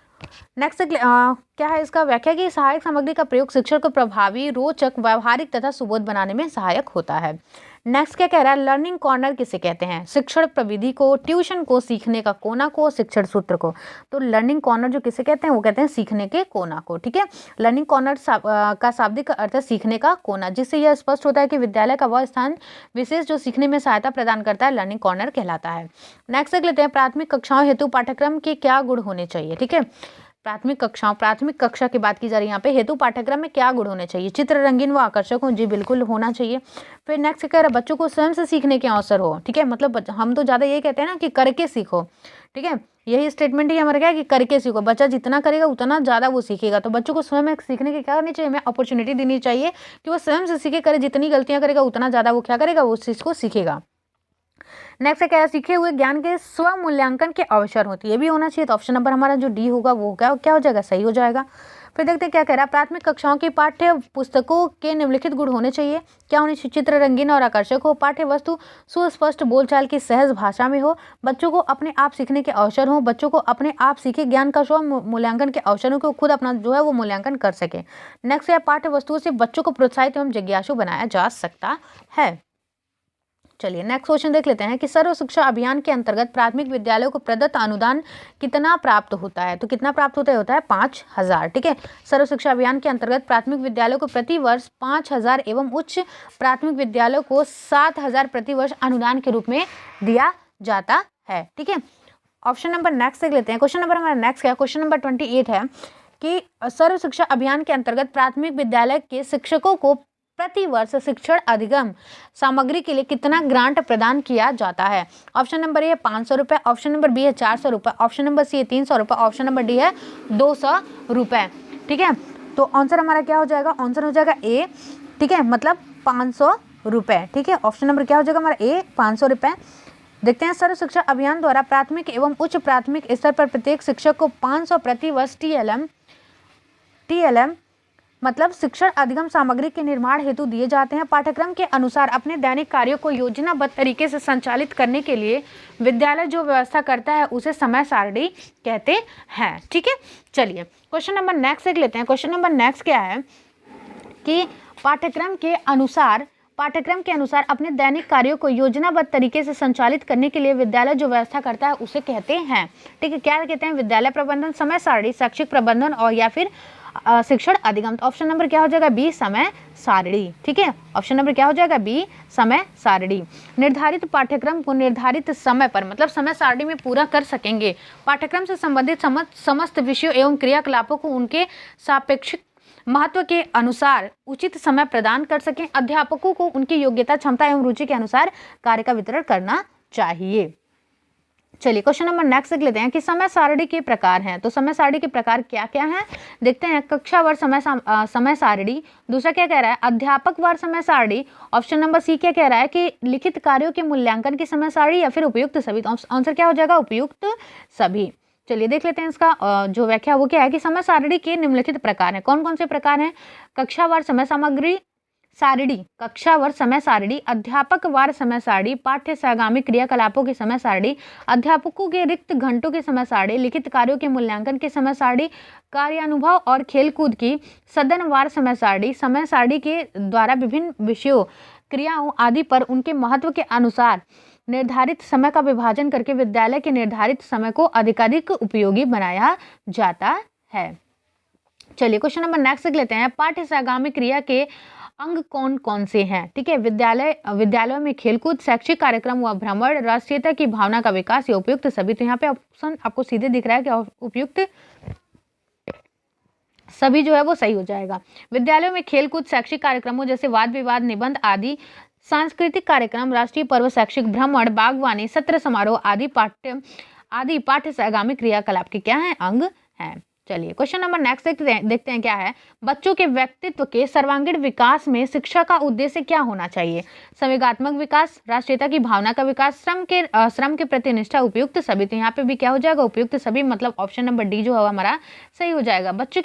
नेक्स्ट क्या है इसका व्याख्या कि सहायक सामग्री का प्रयोग शिक्षण को प्रभावी, रोचक, व्यवहारिक तथा सुबोध बनाने में सहायक होता है। नेक्स्ट क्या कह रहा है? लर्निंग कॉर्नर किसे कहते हैं? शिक्षण प्रविधि को, ट्यूशन को, सीखने का कोना को, शिक्षण सूत्र को। तो लर्निंग कॉर्नर जो किसे कहते हैं? वो कहते हैं सीखने के कोना को, ठीक है। लर्निंग कॉर्नर का शाब्दिक अर्थ है सीखने का कोना, जिससे यह स्पष्ट होता है कि विद्यालय का वह स्थान विशेष जो सीखने में सहायता प्रदान करता है लर्निंग कॉर्नर कहलाता है। नेक्स्ट देख लेते हैं, प्राथमिक कक्षाओं हेतु पाठ्यक्रम के क्या गुण होने चाहिए, ठीक है। प्राथमिक कक्षा की बात की जा रही है यहाँ पे। हेतु पाठ्यक्रम में क्या गुण होने चाहिए? चित्र रंगीन व आकर्षक हो, जी बिल्कुल होना चाहिए। फिर नेक्स्ट कह रहा है बच्चों को स्वयं से सीखने के अवसर हो, ठीक है, मतलब हम तो ज़्यादा ये कहते हैं ना कि करके सीखो, ठीक है, यही स्टेटमेंट ही हमारा क्या है कि करके सीखो। बच्चा जितना करेगा उतना ज़्यादा वो सीखेगा, तो बच्चों को स्वयं सीखने की क्या करनी चाहिए? हमें अपॉर्चुनिटी देनी चाहिए कि वो स्वयं से सीखे, करे, जितनी गलतियाँ करेगा उतना ज़्यादा वो क्या करेगा? उस चीज़ को सीखेगा। नेक्स्ट क्या है? सीखे हुए ज्ञान के स्व मूल्यांकन के अवसर होती है, ये भी होना चाहिए। तो ऑप्शन नंबर हमारा जो डी होगा वो क्या हो जाएगा? सही हो जाएगा। फिर देखते हैं क्या कह रहा है, प्राथमिक कक्षाओं की पाठ्य पुस्तकों के निम्नलिखित गुण होने चाहिए। क्या होने चाहिए? चित्र रंगीन और आकर्षक हो, पाठ्य वस्तु सुस्पष्ट बोलचाल की सहज भाषा में हो, बच्चों को अपने आप सीखने के अवसर हो, बच्चों को अपने आप सीखे ज्ञान का स्व मूल्यांकन के अवसरों को खुद अपना जो है वो मूल्यांकन कर सके। नेक्स्ट है, पाठ्य वस्तुओं से बच्चों को प्रोत्साहित एवं जिज्ञासु बनाया जा सकता है। चलिए नेक्स्ट क्वेश्चन देख लेते हैं कि सर्व शिक्षा अभियान के अंतर्गत प्राथमिक विद्यालयों को प्रदत्त अनुदान कितना प्राप्त होता है? तो कितना प्राप्त होता है 5,000। ठीक है, सर्व शिक्षा अभियान के अंतर्गत प्राथमिक विद्यालयों को प्रति वर्ष 5,000 एवं उच्च प्राथमिक विद्यालयों को 7,000 प्रति वर्ष अनुदान के रूप में दिया जाता है। ठीक है, ऑप्शन नंबर नेक्स्ट देख लेते हैं। क्वेश्चन नंबर हमारा नेक्स्ट क्या है? क्वेश्चन नंबर 28 है कि सर्व शिक्षा अभियान के अंतर्गत प्राथमिक विद्यालय के शिक्षकों को प्रति वर्ष शिक्षण अधिगम सामग्री के लिए कितना ग्रांट प्रदान किया जाता है? ऑप्शन नंबर ए है 500 रुपये, ऑप्शन नंबर बी है 400 रुपये, ऑप्शन नंबर सी है 300 रुपये, ऑप्शन नंबर डी है 200 रुपये। ठीक है, तो आंसर हमारा क्या हो जाएगा? आंसर हो जाएगा ए। ठीक है, मतलब 500 रुपये। ठीक है, ऑप्शन नंबर क्या हो जाएगा हमारा? ए, 500 रुपये। देखते हैं, सर्व शिक्षा अभियान द्वारा प्राथमिक एवं उच्च प्राथमिक स्तर पर प्रत्येक शिक्षक को 500 प्रति वर्ष TLM मतलब शिक्षण अधिगम सामग्री के निर्माण हेतु दिए जाते हैं। पाठ्यक्रम के अनुसार अपने दैनिक कार्यों को योजनाबद्ध तरीके से संचालित करने के लिए विद्यालय जो व्यवस्था करता है उसे समय सारणी कहते हैं। ठीक है, चलिए क्वेश्चन नंबर नेक्स्ट देख लेते हैं। क्वेश्चन नंबर नेक्स्ट क्या है कि पाठ्यक्रम के अनुसार अपने दैनिक कार्यों को योजनाबद्ध तरीके से संचालित करने के लिए विद्यालय जो व्यवस्था करता है उसे कहते हैं। ठीक है, क्या कहते हैं? विद्यालय प्रबंधन, समय सारणी, शैक्षिक प्रबंधन और या फिर शिक्षण अधिगम। तो ऑप्शन नंबर क्या हो जाएगा? बी, समय सारणी। ठीक है, ऑप्शन नंबर क्या हो जाएगा? बी, समय सारणी। निर्धारित पाठ्यक्रम को निर्धारित समय पर मतलब समय सारणी में पूरा कर सकेंगे। पाठ्यक्रम से संबंधित समस्त विषयों एवं क्रियाकलापों को उनके सापेक्षिक महत्व के अनुसार उचित समय प्रदान कर सकें। अध्यापकों को उनकी योग्यता, क्षमता एवं रुचि के अनुसार कार्य का वितरण करना चाहिए। चलिए क्वेश्चन नंबर नेक्स्ट देख लेते हैं कि समय सारणी के प्रकार हैं। तो समय सारणी के प्रकार क्या क्या हैं देखते हैं। कक्षावार समय सारणी। दूसरा क्या कह रहा है? अध्यापक वार समय सारणी। ऑप्शन नंबर सी क्या कह रहा है कि लिखित कार्यों के मूल्यांकन की समय सारणी या फिर उपयुक्त सभी। तो आंसर क्या हो जाएगा? उपयुक्त सभी। चलिए देख लेते हैं इसका जो व्याख्या वो क्या है कि समय सारणी के निम्नलिखित प्रकार हैं। कौन कौन से प्रकार हैं? कक्षावार समय सामग्री सारणी, कक्षावार समय सारणी, अध्यापक वार समय सारणी, पाठ्य सहगामी क्रियाकलापों की समय सारणी, अध्यापकों के रिक्त घंटों की समय सारणी, लिखित कार्यों के मूल्यांकन की समय सारणी, कार्यानुभव और खेलकूद की सदनवार समय सारणी, समय सारणी के द्वारा विभिन्न विषयों, क्रियाओं आदि पर उनके महत्व के अनुसार निर्धारित समय का विभाजन करके विद्यालय के निर्धारित समय को अधिकाधिक उपयोगी बनाया जाता है। चलिए क्वेश्चन नंबर नेक्स्ट देख लेते हैं। पाठ्य सहगामी क्रिया के अंग कौन कौन से हैं? ठीक है, विद्यालयों में खेलकूद, शैक्षिक कार्यक्रम व भ्रमण, राष्ट्रीयता की भावना का विकास या उपयुक्त सभी। तो यहाँ पे ऑप्शन आपको सीधे दिख रहा है कि उपयुक्त सभी जो है वो सही हो जाएगा। विद्यालयों में खेलकूद, शैक्षिक कार्यक्रमों जैसे वाद विवाद, निबंध आदि, सांस्कृतिक कार्यक्रम, राष्ट्रीय पर्व, शैक्षिक भ्रमण, बागवानी, सत्र समारोह आदि पाठ्य सहगामी क्रियाकलाप के क्या है? अंग हैं। चलिए क्वेश्चन नंबर नेक्स्ट देखते हैं क्या है। बच्चों के व्यक्तित्व के सर्वांगीण विकास में शिक्षा का उद्देश्य क्या होना चाहिए? संवेगात्मक विकास, राष्ट्रीयता की भावना का विकास, श्रम के प्रति निष्ठा, उपयुक्त सभी। तो यहाँ पे भी क्या हो जाएगा? उपयुक्त सभी, मतलब ऑप्शन नंबर डी जो है हमारा सही हो जाएगा। बच्चे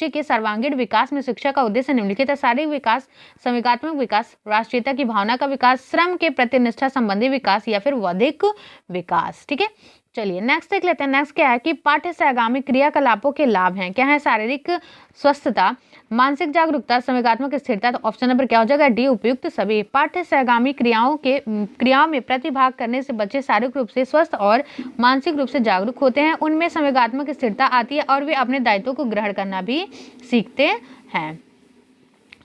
के सर्वांगीण विकास में शिक्षा का उद्देश्य निम्नलिखित है। शारीरिक विकास, संवेगात्मक विकास, राष्ट्रीयता की भावना का विकास, श्रम के प्रति निष्ठा संबंधी विकास या फिर बौद्धिक विकास। ठीक है, चलिए नेक्स्ट देख लेते हैं। नेक्स्ट क्या है कि पाठ्य सहगामी क्रियाकलापों के लाभ हैं। क्या है? शारीरिक स्वस्थता, मानसिक जागरूकता, संवेगात्मक स्थिरता। तो ऑप्शन नंबर क्या हो जाएगा? डी, उपयुक्त सभी। पाठ्य सहगामी क्रियाओं में प्रतिभाग करने से बच्चे शारीरिक रूप से स्वस्थ और मानसिक रूप से जागरूक होते हैं। उनमें संवेगात्मक स्थिरता आती है और वे अपने दायित्वों को ग्रहण करना भी सीखते हैं।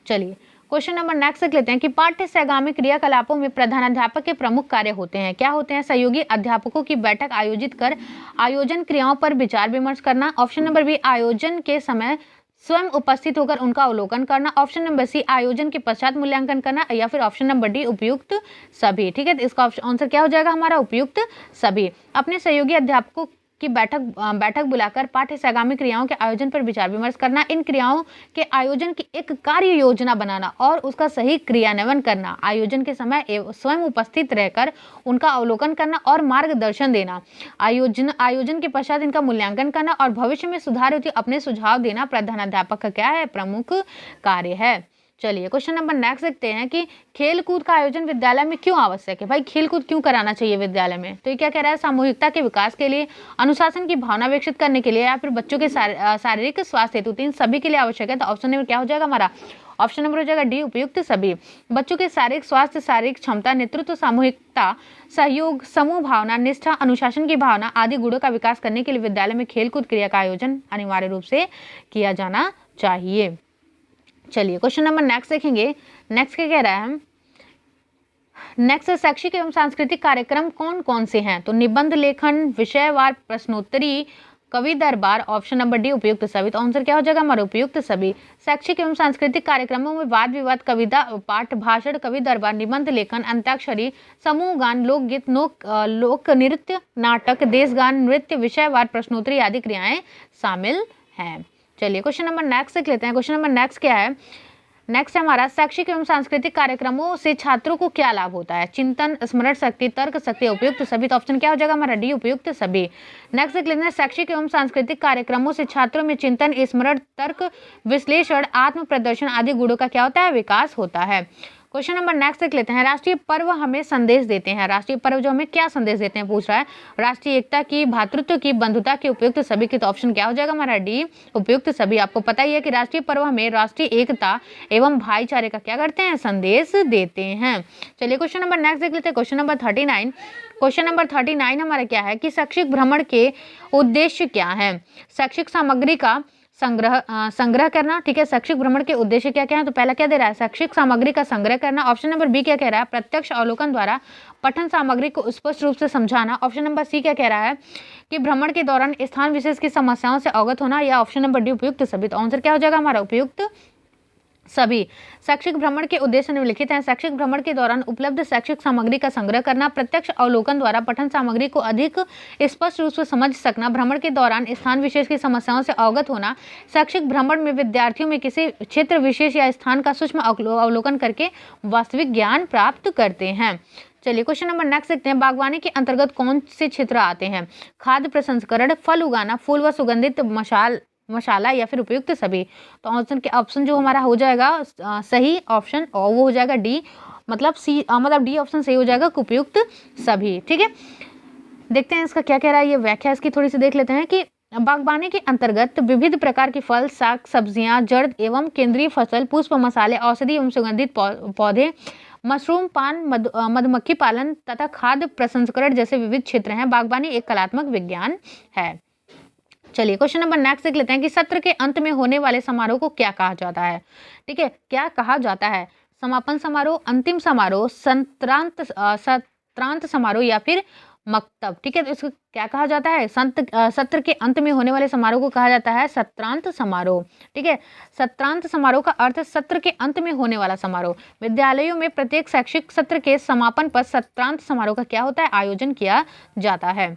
चलिए क्वेश्चन नंबर नेक्स्ट देख लेते हैं कि पाठ्य सहगामी क्रियाकलापों में प्रधानाध्यापक के प्रमुख कार्य होते हैं। क्या होते हैं? सहयोगी अध्यापकों की बैठक आयोजित कर आयोजन क्रियाओं पर विचार विमर्श करना। ऑप्शन नंबर बी, आयोजन के समय स्वयं उपस्थित होकर उनका अवलोकन करना। ऑप्शन नंबर सी, आयोजन के पश्चात मूल्यांकन करना, या फिर ऑप्शन नंबर डी, उपयुक्त सभी। ठीक है, तो इसका आंसर क्या हो जाएगा हमारा? उपयुक्त सभी। अपने सहयोगी अध्यापकों की बैठक बुलाकर पाठ्य से आगामी क्रियाओं के आयोजन पर विचार विमर्श करना, इन क्रियाओं के आयोजन की एक कार्य योजना बनाना और उसका सही क्रियान्वयन करना, आयोजन के समय स्वयं उपस्थित रहकर उनका अवलोकन करना और मार्गदर्शन देना, आयोजन के पश्चात इनका मूल्यांकन करना और भविष्य में सुधार हेतु अपने सुझाव देना प्रधानाध्यापक का क्या है, प्रमुख कार्य है। चलिए क्वेश्चन नंबर नेक्स्ट देखते हैं कि खेल कूद का आयोजन विद्यालय में क्यों आवश्यक है। भाई खेल कूद क्यों कराना चाहिए विद्यालय में, तो ये क्या कह रहा है, सामूहिकता के विकास के लिए, अनुशासन की भावना विकसित करने के लिए, या फिर बच्चों के शारीरिक स्वास्थ्य हेतु, इन सभी के लिए आवश्यक है। तो ऑप्शन नंबर क्या हो जाएगा हमारा, ऑप्शन नंबर हो जाएगा डी, उपयुक्त सभी। बच्चों के शारीरिक स्वास्थ्य, शारीरिक क्षमता, नेतृत्व, सामूहिकता, सहयोग, समूह भावना, निष्ठा, अनुशासन की भावना आदि गुणों का विकास करने के लिए विद्यालय में खेलकूद क्रिया का आयोजन अनिवार्य रूप से किया जाना चाहिए। चलिए क्वेश्चन नंबर नेक्स्ट देखेंगे। नेक्स्ट क्या कह रहा है, नेक्स्ट शैक्षिक एवं सांस्कृतिक कार्यक्रम कौन कौन से हैं। तो निबंध लेखन, विषयवार प्रश्नोत्तरी, कवि दरबार, ऑप्शन नंबर डी उपयुक्त सभी। तो आंसर क्या हो जाएगा हमारा, उपयुक्त सभी। शैक्षिक एवं सांस्कृतिक कार्यक्रमों में वाद विवाद, कविता पाठ, भाषण, कवि दरबार, निबंध लेखन, अंताक्षरी, समूह गान, लोकगीत, लोक नृत्य, नाटक, देश गान, नृत्य, विषयवार प्रश्नोत्तरी आदि क्रियाएं शामिल हैं। चलिए क्वेश्चन नंबर नेक्स्ट देख लेते हैं। क्वेश्चन नंबर नेक्स्ट क्या है, नेक्स्ट है हमारा शैक्षिक एवं सांस्कृतिक कार्यक्रमों से छात्रों को क्या लाभ होता है। चिंतन, स्मरण शक्ति, तर्क शक्ति, उपयुक्त सभी। तो ऑप्शन क्या हो जाएगा हमारा डी, उपयुक्त सभी। नेक्स्ट देख लेते हैं, शैक्षिक एवं सांस्कृतिक कार्यक्रमों से छात्रों में चिंतन, स्मरण, तर्क, विश्लेषण, आत्म प्रदर्शन आदि गुणों का क्या होता है, विकास होता है। क्वेश्चन नंबर नेक्स्ट देख लेते हैं, राष्ट्रीय पर्व हमें संदेश देते हैं। राष्ट्रीय पर्व जो हमें क्या संदेश देते हैं पूछ रहा है, राष्ट्रीय एकता की, भातृत्व की, बंधुता की, उपयुक्त सभी की। तो ऑप्शन क्या हो जाएगा हमारा डी, उपयुक्त सभी। आपको पता ही है कि राष्ट्रीय पर्व हमें राष्ट्रीय एकता एवं भाईचारे का क्या करते हैं, संदेश देते हैं। चलिए क्वेश्चन नंबर नेक्स्ट देख लेते हैं। क्वेश्चन नंबर 39, क्वेश्चन नंबर 39 हमारा क्या है कि शैक्षिक भ्रमण के उद्देश्य क्या है। शैक्षिक सामग्री का संग्रह करना, ठीक है। शैक्षिक भ्रमण के उद्देश्य क्या क्या है, तो पहला क्या दे रहा है, शैक्षिक सामग्री का संग्रह करना। ऑप्शन नंबर बी क्या कह रहा है, प्रत्यक्ष अवलोकन द्वारा पठन सामग्री को स्पष्ट रूप से समझाना। ऑप्शन नंबर सी क्या कह रहा है कि भ्रमण के दौरान स्थान विशेष की समस्याओं से अवगत होना, या ऑप्शन नंबर डी उपयुक्त सभी। तो आंसर क्या हो जाएगा हमारा, उपयुक्त सभी। शैक्षिक भ्रमण के उद्देश्य निम्नलिखित हैं। शैक्षिक भ्रमण के दौरान उपलब्ध शैक्षिक सामग्री का संग्रह करना, प्रत्यक्ष अवलोकन द्वारा पठन सामग्री को अधिक स्पष्ट रूप से समझ सकना, भ्रमण के दौरान स्थान विशेष की समस्याओं से अवगत होना। शैक्षिक भ्रमण में विद्यार्थियों में किसी क्षेत्र विशेष या स्थान का सूक्ष्म अवलोकन करके वास्तविक ज्ञान प्राप्त करते हैं। चलिए क्वेश्चन नंबर नेक्स्ट देखते हैं, बागवानी के अंतर्गत कौन से क्षेत्र आते हैं। खाद्य प्रसंस्करण, फल उगाना, फूल व सुगंधित मसाला, या फिर उपयुक्त सभी। तो ऑप्शन जो हमारा हो जाएगा सही ऑप्शन, और वो हो जाएगा डी, मतलब सी, मतलब डी ऑप्शन सही हो जाएगा, उपयुक्त सभी। ठीक है, देखते हैं इसका क्या कह रहा है, ये व्याख्या इसकी थोड़ी सी देख लेते हैं कि बागवानी के अंतर्गत विविध प्रकार के फल, साग सब्जियां, जड़ एवं केंद्रीय फसल, पुष्प, मसाले, औषधि एवं सुगंधित पौधे, मशरूम, पान, मधुमक्खी पालन तथा खाद्य प्रसंस्करण जैसे विविध क्षेत्र हैं। बागवानी एक कलात्मक विज्ञान है। चलिए क्वेश्चन नंबर नेक्स्ट देख लेते हैं कि सत्र के अंत में होने वाले समारोह को क्या कहा जाता है। ठीक है, क्या कहा जाता है, समापन समारोह, अंतिम समारोह, सत्रांत समारोह, या फिर मक्तब। ठीक है, तो इसको क्या कहा जाता है, सत्र के अंत में होने वाले समारोह को कहा जाता है सत्रांत समारोह। ठीक है, सत्रांत समारोह का अर्थ सत्र के अंत में होने वाला समारोह। विद्यालयों में प्रत्येक शैक्षिक सत्र के समापन पर सत्रांत समारोह का क्या होता है, आयोजन किया जाता है।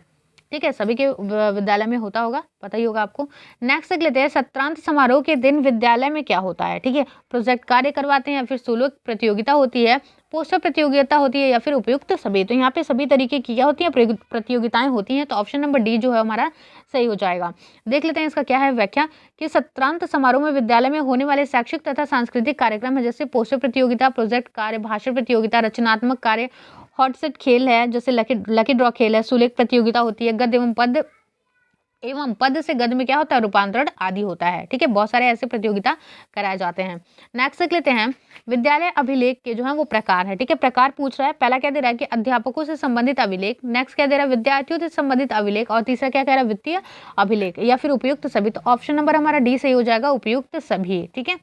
ठीक है, सभी के विद्यालय में होता होगा, पता ही होगा आपको। नेक्स्ट देख लेते हैं, सत्रांत समारोह के दिन विद्यालय में क्या होता है। ठीक है, प्रोजेक्ट कार्य करवाते हैं, या फिर सुलभ प्रतियोगिता होती है, पोस्टर प्रतियोगिता होती है, या फिर उपयुक्त सभी। तो यहाँ पे सभी तरीके की क्या होती है, प्रतियोगिताएं होती हैं। तो ऑप्शन नंबर डी जो है हमारा सही हो जाएगा। देख लेते हैं इसका क्या है व्याख्या कि सत्रांत समारोह में विद्यालय में होने वाले शैक्षिक तथा सांस्कृतिक कार्यक्रम है, जैसे पोस्टर प्रतियोगिता, प्रोजेक्ट कार्य, भाषण प्रतियोगिता, रचनात्मक कार्य, हॉट सेट खेल है, जैसे लकी ड्रॉ खेल है, सुलेख प्रतियोगिता होती है, गद्य एवं पद से गद्य में क्या होता है, रूपांतरण आदि होता है। ठीक है, बहुत सारे ऐसे प्रतियोगिता कराए जाते हैं। नेक्स्ट देख लेते हैं, विद्यालय अभिलेख के जो है वो प्रकार है। ठीक है, प्रकार पूछ रहा है, पहला क्या दे रहा है कि अध्यापकों से संबंधित अभिलेख, नेक्स्ट क्या दे रहा है, विद्यार्थियों से संबंधित अभिलेख, और तीसरा क्या कह रहा है, वित्तीय अभिलेख, या फिर उपयुक्त सभी। तो ऑप्शन नंबर हमारा डी सही हो जाएगा, उपयुक्त सभी। ठीक है,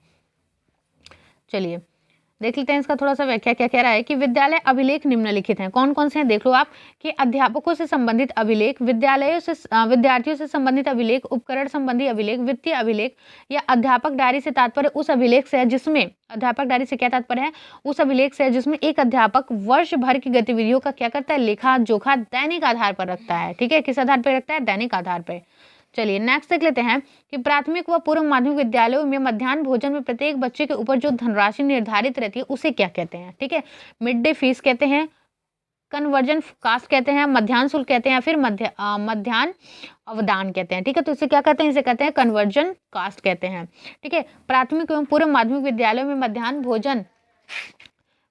चलिए देख लेते हैं इसका थोड़ा सा व्याख्या क्या कह रहा है कि विद्यालय अभिलेख निम्नलिखित हैं। कौन कौन से हैं देख लो आप कि अध्यापकों से संबंधित अभिलेख, विद्यालयों से विद्यार्थियों से संबंधित अभिलेख, उपकरण संबंधी अभिलेख, वित्तीय अभिलेख या अध्यापक डायरी से तात्पर्य उस अभिलेख से है जिसमें, अध्यापक डायरी से क्या तात्पर्य है, उस अभिलेख से है जिसमें एक अध्यापक वर्ष भर की गतिविधियों का क्या करता है, लेखा जोखा दैनिक आधार पर रखता है। ठीक है, किस आधार पर रखता है, दैनिक आधार पर। चलिए नेक्स्ट देख लेते हैं कि प्राथमिक व पूर्व माध्यमिक विद्यालयों में मध्याह्न भोजन में प्रत्येक बच्चे के ऊपर जो धनराशि निर्धारित रहती है उसे क्या कहते हैं। ठीक है, मिड डे फीस कहते हैं, कन्वर्जन कास्ट कहते हैं, मध्याह्न शुल्क कहते हैं, या फिर मध्याह्न अवदान कहते हैं। ठीक है, तो इसे क्या कहते हैं, इसे कहते हैं कन्वर्जन कास्ट कहते हैं। ठीक है, प्राथमिक एवं पूर्व माध्यमिक विद्यालयों में मध्याह्न भोजन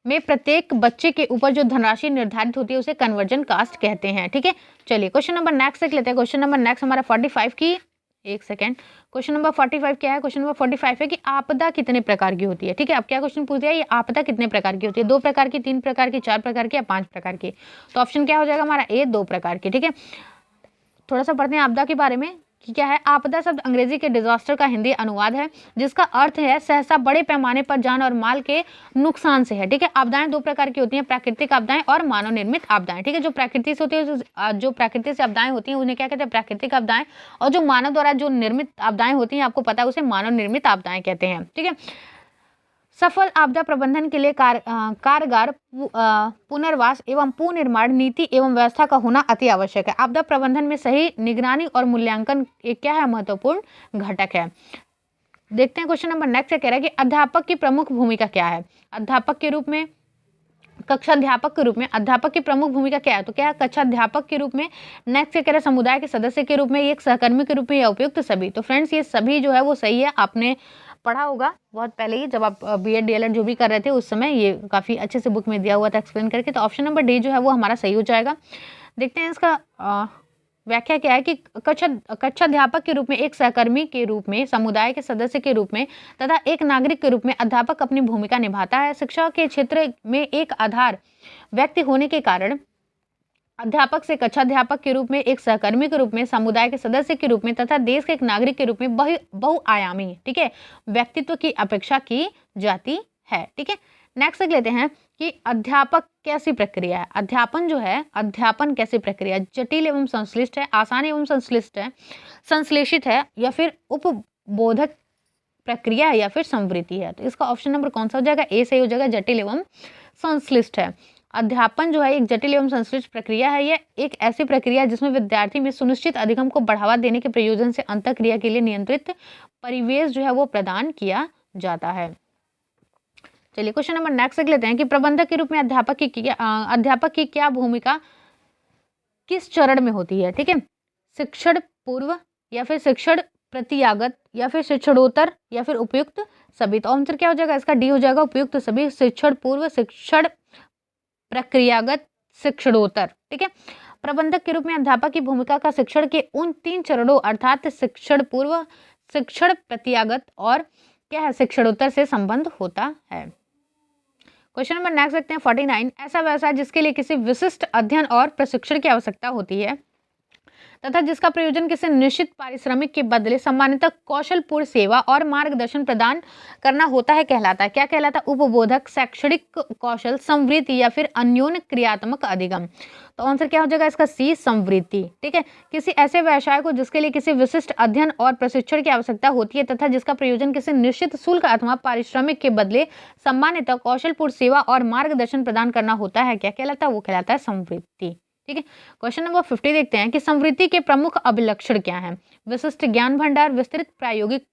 में प्रत्येक बच्चे के ऊपर जो धनराशि निर्धारित होती है उसे कन्वर्जन कास्ट कहते हैं। ठीक है, चलिए क्वेश्चन नंबर नेक्स्ट देख लेते हैं। क्वेश्चन नंबर नेक्स्ट हमारा 45 की, एक सेकेंड, क्वेश्चन नंबर 45 क्या है, क्वेश्चन नंबर 45 है कि आपदा कितने प्रकार की होती है। ठीक है, अब क्या क्वेश्चन पूछ दिया, ये आपदा कितने प्रकार की होती है, 2 प्रकार की, 3 प्रकार की, 4 प्रकार की या 5 प्रकार की। तो ऑप्शन क्या हो जाएगा हमारा ए, 2 प्रकार की। ठीक है, थोड़ा सा पढ़ते हैं आपदा के बारे में कि क्या है। आपदा शब्द अंग्रेजी के डिजास्टर का हिंदी अनुवाद है जिसका अर्थ है सहसा बड़े पैमाने पर जान और माल के नुकसान से है। ठीक है, आपदाएं 2 प्रकार की होती हैं, प्राकृतिक आपदाएं और मानव निर्मित आपदाएं। ठीक है, जो प्रकृति से होती है, जो प्रकृति से आपदाएं होती हैं उन्हें क्या कहते हैं, प्राकृतिक आपदाएं, और जो मानव द्वारा जो निर्मित आपदाएं होती हैं आपको पता है उसे मानव निर्मित आपदाएं कहते हैं। ठीक है, सफल आपदा प्रबंधन के लिए कारगर पुनर्वास एवं पुनर्निर्माण नीति एवं व्यवस्था का होना अति आवश्यक है। आपदा प्रबंधन में सही निगरानी और मूल्यांकन एक क्या है, महत्वपूर्ण घटक है। देखते हैं क्वेश्चन नंबर नेक्स्ट कह रहा है कि अध्यापक की प्रमुख भूमिका क्या है। अध्यापक के रूप में, कक्षा अध्यापक के रूप में अध्यापक की प्रमुख भूमिका क्या है, तो क्या है, कक्षा अध्यापक के रूप में। नेक्स्ट कह रहा है समुदाय के सदस्य के रूप में, एक सहकर्मी के रूप में या उपयुक्त सभी। तो फ्रेंड्स ये सभी जो है वो सही है, आपने पढ़ा होगा बहुत पहले ही, जब आप बीएड डीएलएड जो भी कर रहे थे उस समय ये काफ़ी अच्छे से बुक में दिया हुआ था एक्सप्लेन करके। तो ऑप्शन नंबर डी जो है वो हमारा सही हो जाएगा। देखते हैं इसका व्याख्या क्या है कि कक्षा अध्यापक के रूप में, एक सहकर्मी के रूप में, समुदाय के सदस्य के रूप में तथा एक नागरिक के रूप में अध्यापक अपनी भूमिका निभाता है। शिक्षा के क्षेत्र में एक आधार व्यक्ति होने के कारण अध्यापक से कक्षा अध्यापक के रूप में, एक सहकर्मी के रूप में, समुदाय के सदस्य के रूप में तथा देश के एक नागरिक के रूप में बहुआयामी, ठीक है, व्यक्तित्व की अपेक्षा की जाती है। ठीक है, नेक्स्ट देख लेते हैं कि अध्यापक कैसी प्रक्रिया है। अध्यापन जो है, अध्यापन कैसी प्रक्रिया, जटिल एवं संश्लिष्ट है, आसान एवं संश्लिष्ट है, संश्लेषित है, या फिर उपबोधक प्रक्रिया है, या फिर संवृत्ति है। तो इसका ऑप्शन नंबर कौन सा हो जाएगा, ए सही हो जाएगा, जटिल एवं संश्लिष्ट है। अध्यापन जो है एक जटिल एवं संश्लिष्ट प्रक्रिया है। यह एक ऐसी प्रक्रिया है जिसमें विद्यार्थी में सुनिश्चित अधिगम को बढ़ावा देने के प्रयोजन से अंतःक्रिया के लिए नियंत्रित परिवेश जो है वो प्रदान किया जाता है। चलिए क्वेश्चन नंबर नेक्स्ट देख लेते हैं कि प्रबंधक के रूप में अध्यापक की क्या भूमिका किस चरण में होती है। ठीक है, शिक्षण पूर्व, या फिर शिक्षण प्रतियागत, या फिर शिक्षणोत्तर, या फिर उपयुक्त सभी। तो आंसर क्या हो जाएगा इसका, डी हो जाएगा, उपयुक्त सभी। शिक्षण पूर्व, शिक्षण प्रक्रियागत, शिक्षणोत्तर। ठीक है, प्रबंधक के रूप में अध्यापक की भूमिका का शिक्षण के उन 3 चरणों अर्थात शिक्षण पूर्व, शिक्षण प्रतियागत और क्या है, शिक्षणोत्तर से संबंध होता है। क्वेश्चन नंबर नेक्स्ट देखते हैं 49। ऐसा व्यवसाय जिसके लिए किसी विशिष्ट अध्ययन और प्रशिक्षण की आवश्यकता होती है तथा जिसका प्रयोजन किसी निश्चित पारिश्रमिक के बदले सामान्यतः कौशलपूर्ण सेवा और मार्गदर्शन प्रदान करना होता है, कहलाता है, क्या कहलाता है, उपबोधक, शैक्षणिक कौशल, संवृत्ति, या फिर अन्योन्य क्रियात्मक अधिगम। तो आंसर क्या हो जाएगा इसका, सी, संवृत्ति। ठीक है, किसी ऐसे व्यवसाय को जिसके लिए किसी विशिष्ट अध्ययन और प्रशिक्षण की आवश्यकता होती है तथा जिसका प्रयोजन किसी निश्चित शुल्क अथवा पारिश्रमिक के बदले सामान्यतः कौशलपूर्ण सेवा और मार्गदर्शन प्रदान करना होता है, क्या कहलाता है, वो कहलाता है संवृत्ति। ठीक है, क्वेश्चन नंबर 50 देखते हैं कि संवृत्ति के प्रमुख अभिलक्षण क्या हैं। विशिष्ट ज्ञान भंडार, विस्तृत प्रायोगिक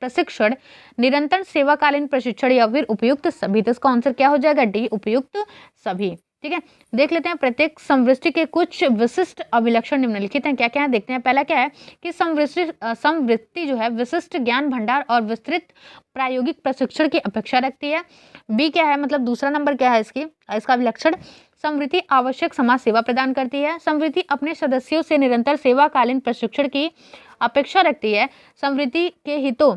प्रशिक्षण, निरंतर सेवाकालीन प्रशिक्षण, या फिर उपयुक्त सभी। तो इसका आंसर क्या हो जाएगा, डी, उपयुक्त सभी। ठीक है, देख लेते हैं प्रत्येक संवृत्ति के कुछ विशिष्ट अभिलक्षण निम्नलिखित हैं, क्या क्या है देखते हैं। पहला क्या है कि संवृत्ति जो है विशिष्ट ज्ञान भंडार और विस्तृत प्रायोगिक प्रशिक्षण की अपेक्षा रखती है। बी क्या है, मतलब दूसरा नंबर क्या है इसका अभिलक्षण, संवृत्ति आवश्यक समाज सेवा प्रदान करती है। संवृत्ति अपने सदस्यों से निरंतर सेवाकालीन प्रशिक्षण की अपेक्षा रखती है। संवृत्ति के हितों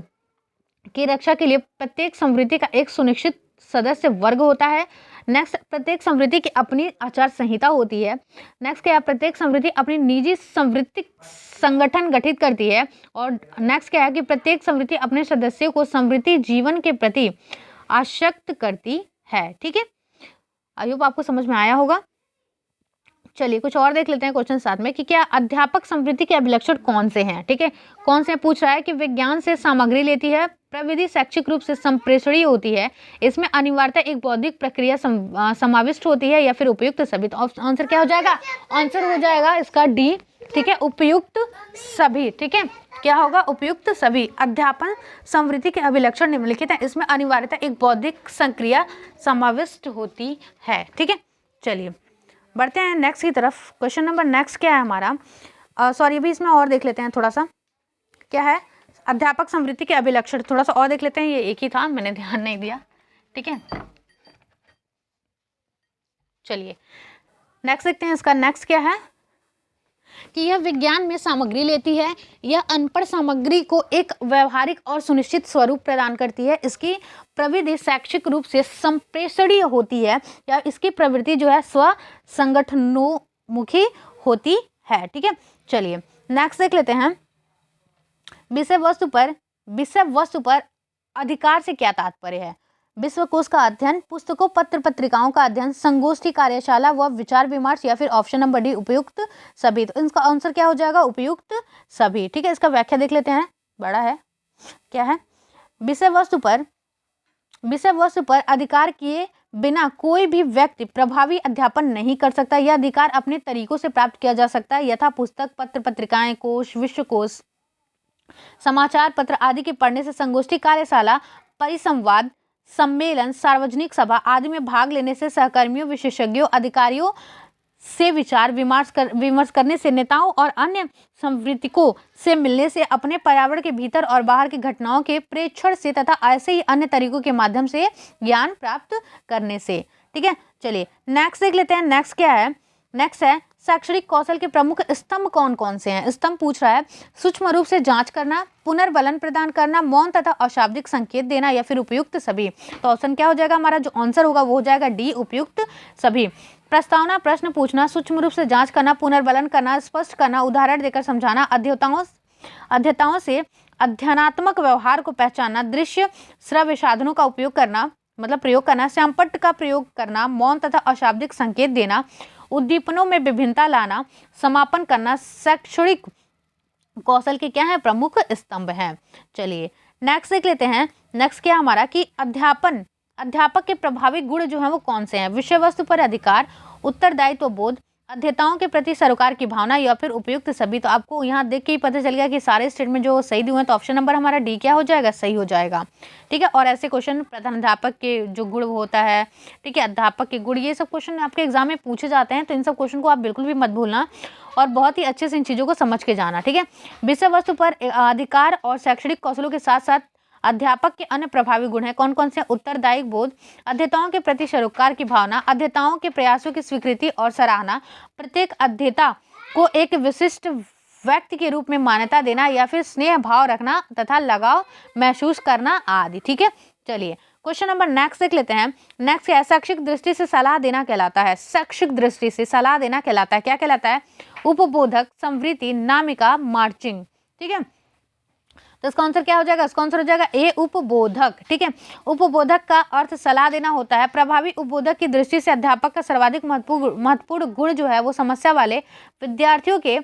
की रक्षा के लिए प्रत्येक संवृत्ति का एक सुनिश्चित सदस्य वर्ग होता है। नेक्स्ट, प्रत्येक संवृत्ति की अपनी आचार संहिता होती है। नेक्स्ट क्या है, प्रत्येक संवृत्ति अपनी निजी संवृत्ति संगठन गठित करती है। और नेक्स्ट क्या है कि प्रत्येक संवृत्ति अपने सदस्यों को संवृत्ति जीवन के प्रति आसक्त करती है। ठीक है, आई होप आपको समझ में आया होगा। चलिए कुछ और देख लेते हैं क्वेश्चन साथ में कि क्या अध्यापक समृद्धि के अभिलक्षण कौन से हैं। ठीक है, कौन से पूछ रहा है कि विज्ञान से सामग्री लेती है, प्रविधि शैक्षिक रूप से संप्रेषणीय होती है, इसमें अनिवार्यता एक बौद्धिक प्रक्रिया समाविष्ट होती है, या फिर उपयुक्त सभी। तो आंसर क्या हो जाएगा, आंसर हो जाएगा इसका डी। ठीक है, उपयुक्त सभी। ठीक है, क्या होगा, उपयुक्त सभी। अध्यापन समृद्धि के अभिलक्षण निम्नलिखित है, इसमें अनिवार्यता एक बौद्धिक संक्रिया समाविष्ट होती है। ठीक है, चलिए बढ़ते हैं नेक्स्ट की तरफ। क्वेश्चन नंबर नेक्स्ट क्या है हमारा, सॉरी अभी इसमें और देख लेते हैं थोड़ा सा, क्या है अध्यापक समृद्धि के अभिलक्षण, थोड़ा सा और देख लेते हैं, ये एक ही था मैंने ध्यान नहीं दिया। ठीक है, चलिए नेक्स्ट देखते हैं। इसका नेक्स्ट क्या है कि यह विज्ञान में सामग्री लेती है, यह अनपढ़ सामग्री को एक व्यवहारिक और सुनिश्चित स्वरूप प्रदान करती है, इसकी प्रविधि शैक्षिक रूप से संप्रेषणीय होती है, या इसकी प्रवृत्ति जो है स्व संगठनोन्मुखी होती है। ठीक है, चलिए नेक्स्ट देख लेते हैं। विषय वस्तु पर अधिकार से क्या तात्पर्य है। विश्वकोश का अध्ययन, पुस्तकों पत्र पत्रिकाओं का अध्ययन, संगोष्ठी कार्यशाला व विचार विमर्श, या फिर ऑप्शन नंबर डी उपयुक्त सभी। तो इसका आंसर क्या हो जाएगा, उपयुक्त सभी। ठीक है, इसका व्याख्या देख लेते हैं, बड़ा है, क्या है, विषय वस्तु पर अधिकार किए बिना कोई भी व्यक्ति प्रभावी अध्यापन नहीं कर सकता। यह अधिकार अपने तरीकों से प्राप्त किया जा सकता है, यथा पुस्तक पत्र पत्रिकाएं, कोश, विश्वकोश, समाचार पत्र आदि के पढ़ने से, संगोष्ठी कार्यशाला, परिसंवाद, सम्मेलन, सार्वजनिक सभा आदि में भाग लेने से, सहकर्मियों, विशेषज्ञों, अधिकारियों से विचार विमर्श करने से, नेताओं और अन्य संवृत्तिकों से मिलने से, अपने पर्यावरण के भीतर और बाहर की घटनाओं के प्रेक्षण से, तथा ऐसे ही अन्य तरीकों के माध्यम से ज्ञान प्राप्त करने से। ठीक है, चलिए नेक्स्ट देख लेते हैं। नेक्स्ट क्या है, नेक्स्ट है शैक्षणिक कौशल के प्रमुख स्तंभ कौन कौन से हैं। स्तंभ पूछ रहा है, सूक्ष्म रूप से जांच करना, पुनर्बलन प्रदान करना, मौन तथा अशाब्दिक संकेत देना, या फिर उपयुक्त सभी। तो ऑप्शन क्या हो जाएगा हमारा, जो आंसर होगा वो हो जाएगा डी, उपयुक्त सभी। प्रस्तावना प्रश्न पूछना, सूक्ष्म रूप से जांच करना, पुनर्बलन करना, स्पष्ट करना, उदाहरण देकर समझाना, अध्येताओं से अध्ययनात्मक व्यवहार को पहचानना, दृश्य श्रव्य साधनों का उपयोग करना मतलब प्रयोग करना, श्यामपट्ट का प्रयोग करना, मौन तथा अशाब्दिक संकेत देना, उद्दीपनों में विभिन्नता लाना, समापन करना, शैक्षणिक कौशल के क्या है, प्रमुख स्तंभ हैं। चलिए नेक्स्ट देख लेते हैं। नेक्स्ट क्या हमारा कि अध्यापक के प्रभावी गुण जो हैं वो कौन से हैं। विषय वस्तु पर अधिकार, उत्तरदायित्व बोध, अध्येताओं के प्रति सरोकार की भावना, या फिर उपयुक्त सभी। तो आपको यहाँ देख के ही पता चल गया कि सारे स्टेटमेंट जो सही दिए हैं, तो ऑप्शन नंबर हमारा डी क्या हो जाएगा, सही हो जाएगा। ठीक है, और ऐसे क्वेश्चन प्रधानाध्यापक के जो गुण होता है, ठीक है, अध्यापक के गुण, ये सब क्वेश्चन आपके एग्जाम में पूछे जाते हैं, तो इन सब क्वेश्चन को आप बिल्कुल भी मत भूलना और बहुत ही अच्छे से इन चीज़ों को समझ के जाना। ठीक है, विषय वस्तु पर अधिकार और शैक्षणिक कौशलों के साथ साथ अध्यापक के अन्य प्रभावी गुण हैं कौन कौन से, उत्तरदायी बोध, अध्येताओं के प्रति सरोकार की भावना, अध्येताओं के प्रयासों की स्वीकृति और सराहना, प्रत्येक अध्येता को एक विशिष्ट व्यक्ति के रूप में मान्यता देना, या फिर स्नेह भाव रखना तथा लगाव महसूस करना आदि। ठीक है, चलिए क्वेश्चन नंबर नेक्स्ट देख लेते हैं। नेक्स्ट है शैक्षिक दृष्टि से सलाह देना कहलाता है। शैक्षिक दृष्टि से सलाह देना कहलाता है, क्या कहलाता है, उपबोधक, संवृत्ति, नामिका, मार्चिंग। ठीक है, तो इसका आंसर क्या हो जाएगा, इसका आंसर हो जाएगा ए, उपबोधक। ठीक है, उपबोधक का अर्थ सलाह देना होता है। प्रभावी उपबोधक की दृष्टि से अध्यापक का सर्वाधिक महत्वपूर्ण गुण जो है वो समस्या वाले विद्यार्थियों के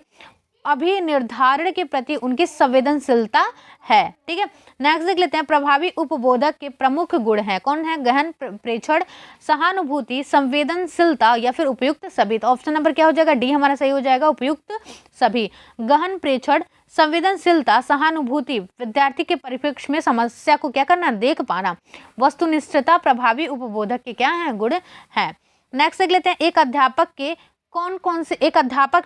अभिनिर्धारण के प्रति उनकी संवेदनशीलता है। ठीक है, नेक्स्ट देख लेते हैं। प्रभावी उपबोधक के प्रमुख गुण हैं, कौन है, गहन प्रेक्षण, सहानुभूति, संवेदनशीलता, या फिर उपयुक्त सभी। तो ऑप्शन नंबर क्या हो जाएगा, डी हमारा सही हो जाएगा, उपयुक्त सभी। गहन प्रेक्षण, संवेदनशीलता, सहानुभूति, विद्यार्थी के परिप्रेक्ष्य में समस्या को क्या करना, देख पाना, वस्तुनिष्ठता प्रभावी उपबोधक के क्या है, गुण है। नेक्स्ट देख लेते हैं। एक अध्यापक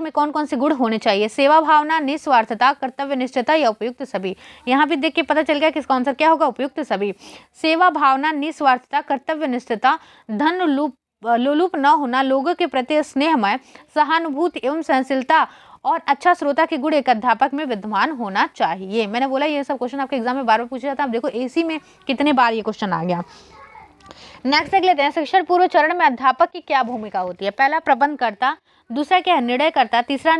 में कौन कौन से गुण होने चाहिए, सेवा भावना, निस्वार्थता, कर्तव्य निष्ठता, या उपयुक्त सभी। यहाँ भी देख के पता चल गया कि इसका आंसर क्या होगा, उपयुक्त सभी। सेवा भावना, निस्वार्थता, कर्तव्य निष्ठता, धन लोलुप न होना, लोगों के प्रति स्नेहमय, सहानुभूति एवं सहनशीलता और अच्छा श्रोता के गुण एक अध्यापक में विद्यमान होना चाहिए। मैंने बोला ये सब क्वेश्चन आपके एग्जाम में बार बार पूछा जाता है। आप देखो एसी में कितने बार ये क्वेश्चन आ गया। नेक्स्ट देख लेते हैं, शिक्षण पूर्व चरण में अध्यापक की क्या भूमिका होती है। पहला प्रबंधकर्ता, दूसरा क्या है निर्णयकर्ता, तीसरा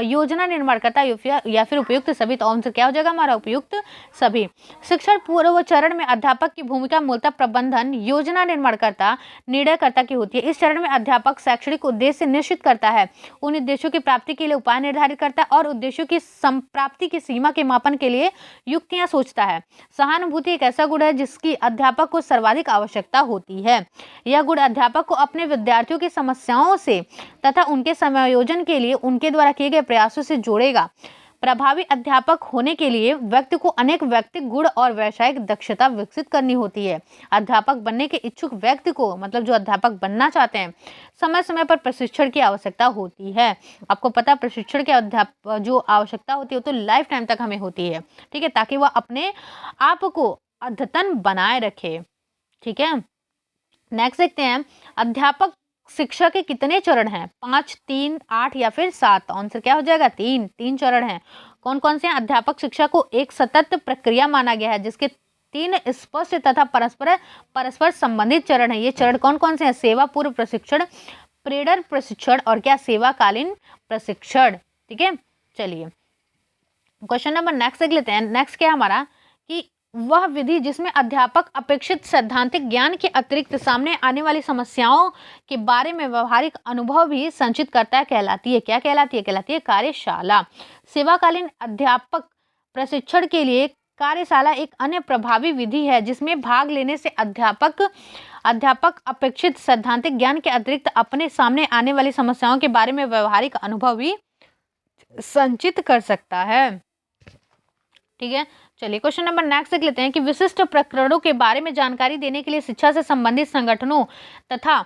योजना निर्माणकर्ता या फिर उपयुक्त सभी। तो आंसर क्या हो जाएगा हमारा उपयुक्त सभी। शिक्षण पूर्व चरण में अध्यापक की भूमिका मूलतः प्रबंधन, योजना निर्माणकर्ता, निर्णयकर्ता की होती है। इस चरण में अध्यापक शैक्षणिक उद्देश्य निश्चित करता है, उन उद्देश्यों की प्राप्ति के लिए उपाय निर्धारित करता है और उद्देश्यों की संप्राप्ति की सीमा के मापन के लिए युक्तियां सोचता है। सहानुभूति एक ऐसा गुण है जिसकी अध्यापक को सर्वाधिक आवश्यकता होती है। यह गुण अध्यापक को अपने विद्यार्थियों की समस्याओं से तथा उनके समायोजन के लिए उनके द्वारा किए गए प्रयासों से जोड़ेगा। प्रभावी अध्यापक होने के लिए व्यक्ति को अनेक व्यक्तिगत गुण और व्यावसायिक दक्षता विकसित करनी होती है। अध्यापक बनने के इच्छुक व्यक्ति को, मतलब जो अध्यापक बनना चाहते हैं, समय समय पर प्रशिक्षण की आवश्यकता होती है। आपको पता है प्रशिक्षण की जो आवश्यकता होती है वो तो लाइफ टाइम तक हमें होती है, ठीक है, ताकि वह अपने आप को अद्यतन बनाए रखे। ठीक है, नेक्स्ट देखते हैं, अध्यापक शिक्षा के कितने चरण हैं। 5, 3, 8 या फिर 7। आंसर क्या हो जाएगा, 3 चरण हैं। कौन कौन से हैं। अध्यापक शिक्षा को एक सतत प्रक्रिया माना गया है जिसके 3 स्पष्ट तथा परस्पर संबंधित चरण हैं। ये चरण कौन कौन से हैं। सेवा पूर्व प्रशिक्षण, प्रेरक प्रशिक्षण और क्या सेवाकालीन प्रशिक्षण। ठीक है, चलिए क्वेश्चन नंबर नेक्स्ट देख लेते हैं। नेक्स्ट क्या हमारा कि वह विधि जिसमें अध्यापक अपेक्षित सैद्धांतिक ज्ञान के अतिरिक्त सामने आने वाली समस्याओं के बारे में व्यवहारिक अनुभव भी संचित करता है कहलाती है। क्या कहलाती है, कहलाती है कार्यशाला। सेवाकालीन अध्यापक प्रशिक्षण के लिए कार्यशाला एक अन्य प्रभावी विधि है जिसमें भाग लेने से अध्यापक अपेक्षित सैद्धांतिक ज्ञान के अतिरिक्त अपने सामने आने वाली समस्याओं के बारे में व्यवहारिक अनुभव भी संचित कर सकता है। ठीक है, चलिए क्वेश्चन नंबर नेक्स्ट देख लेते हैं कि विशिष्ट प्रकरणों के बारे में जानकारी देने के लिए शिक्षा से संबंधित संगठनों तथा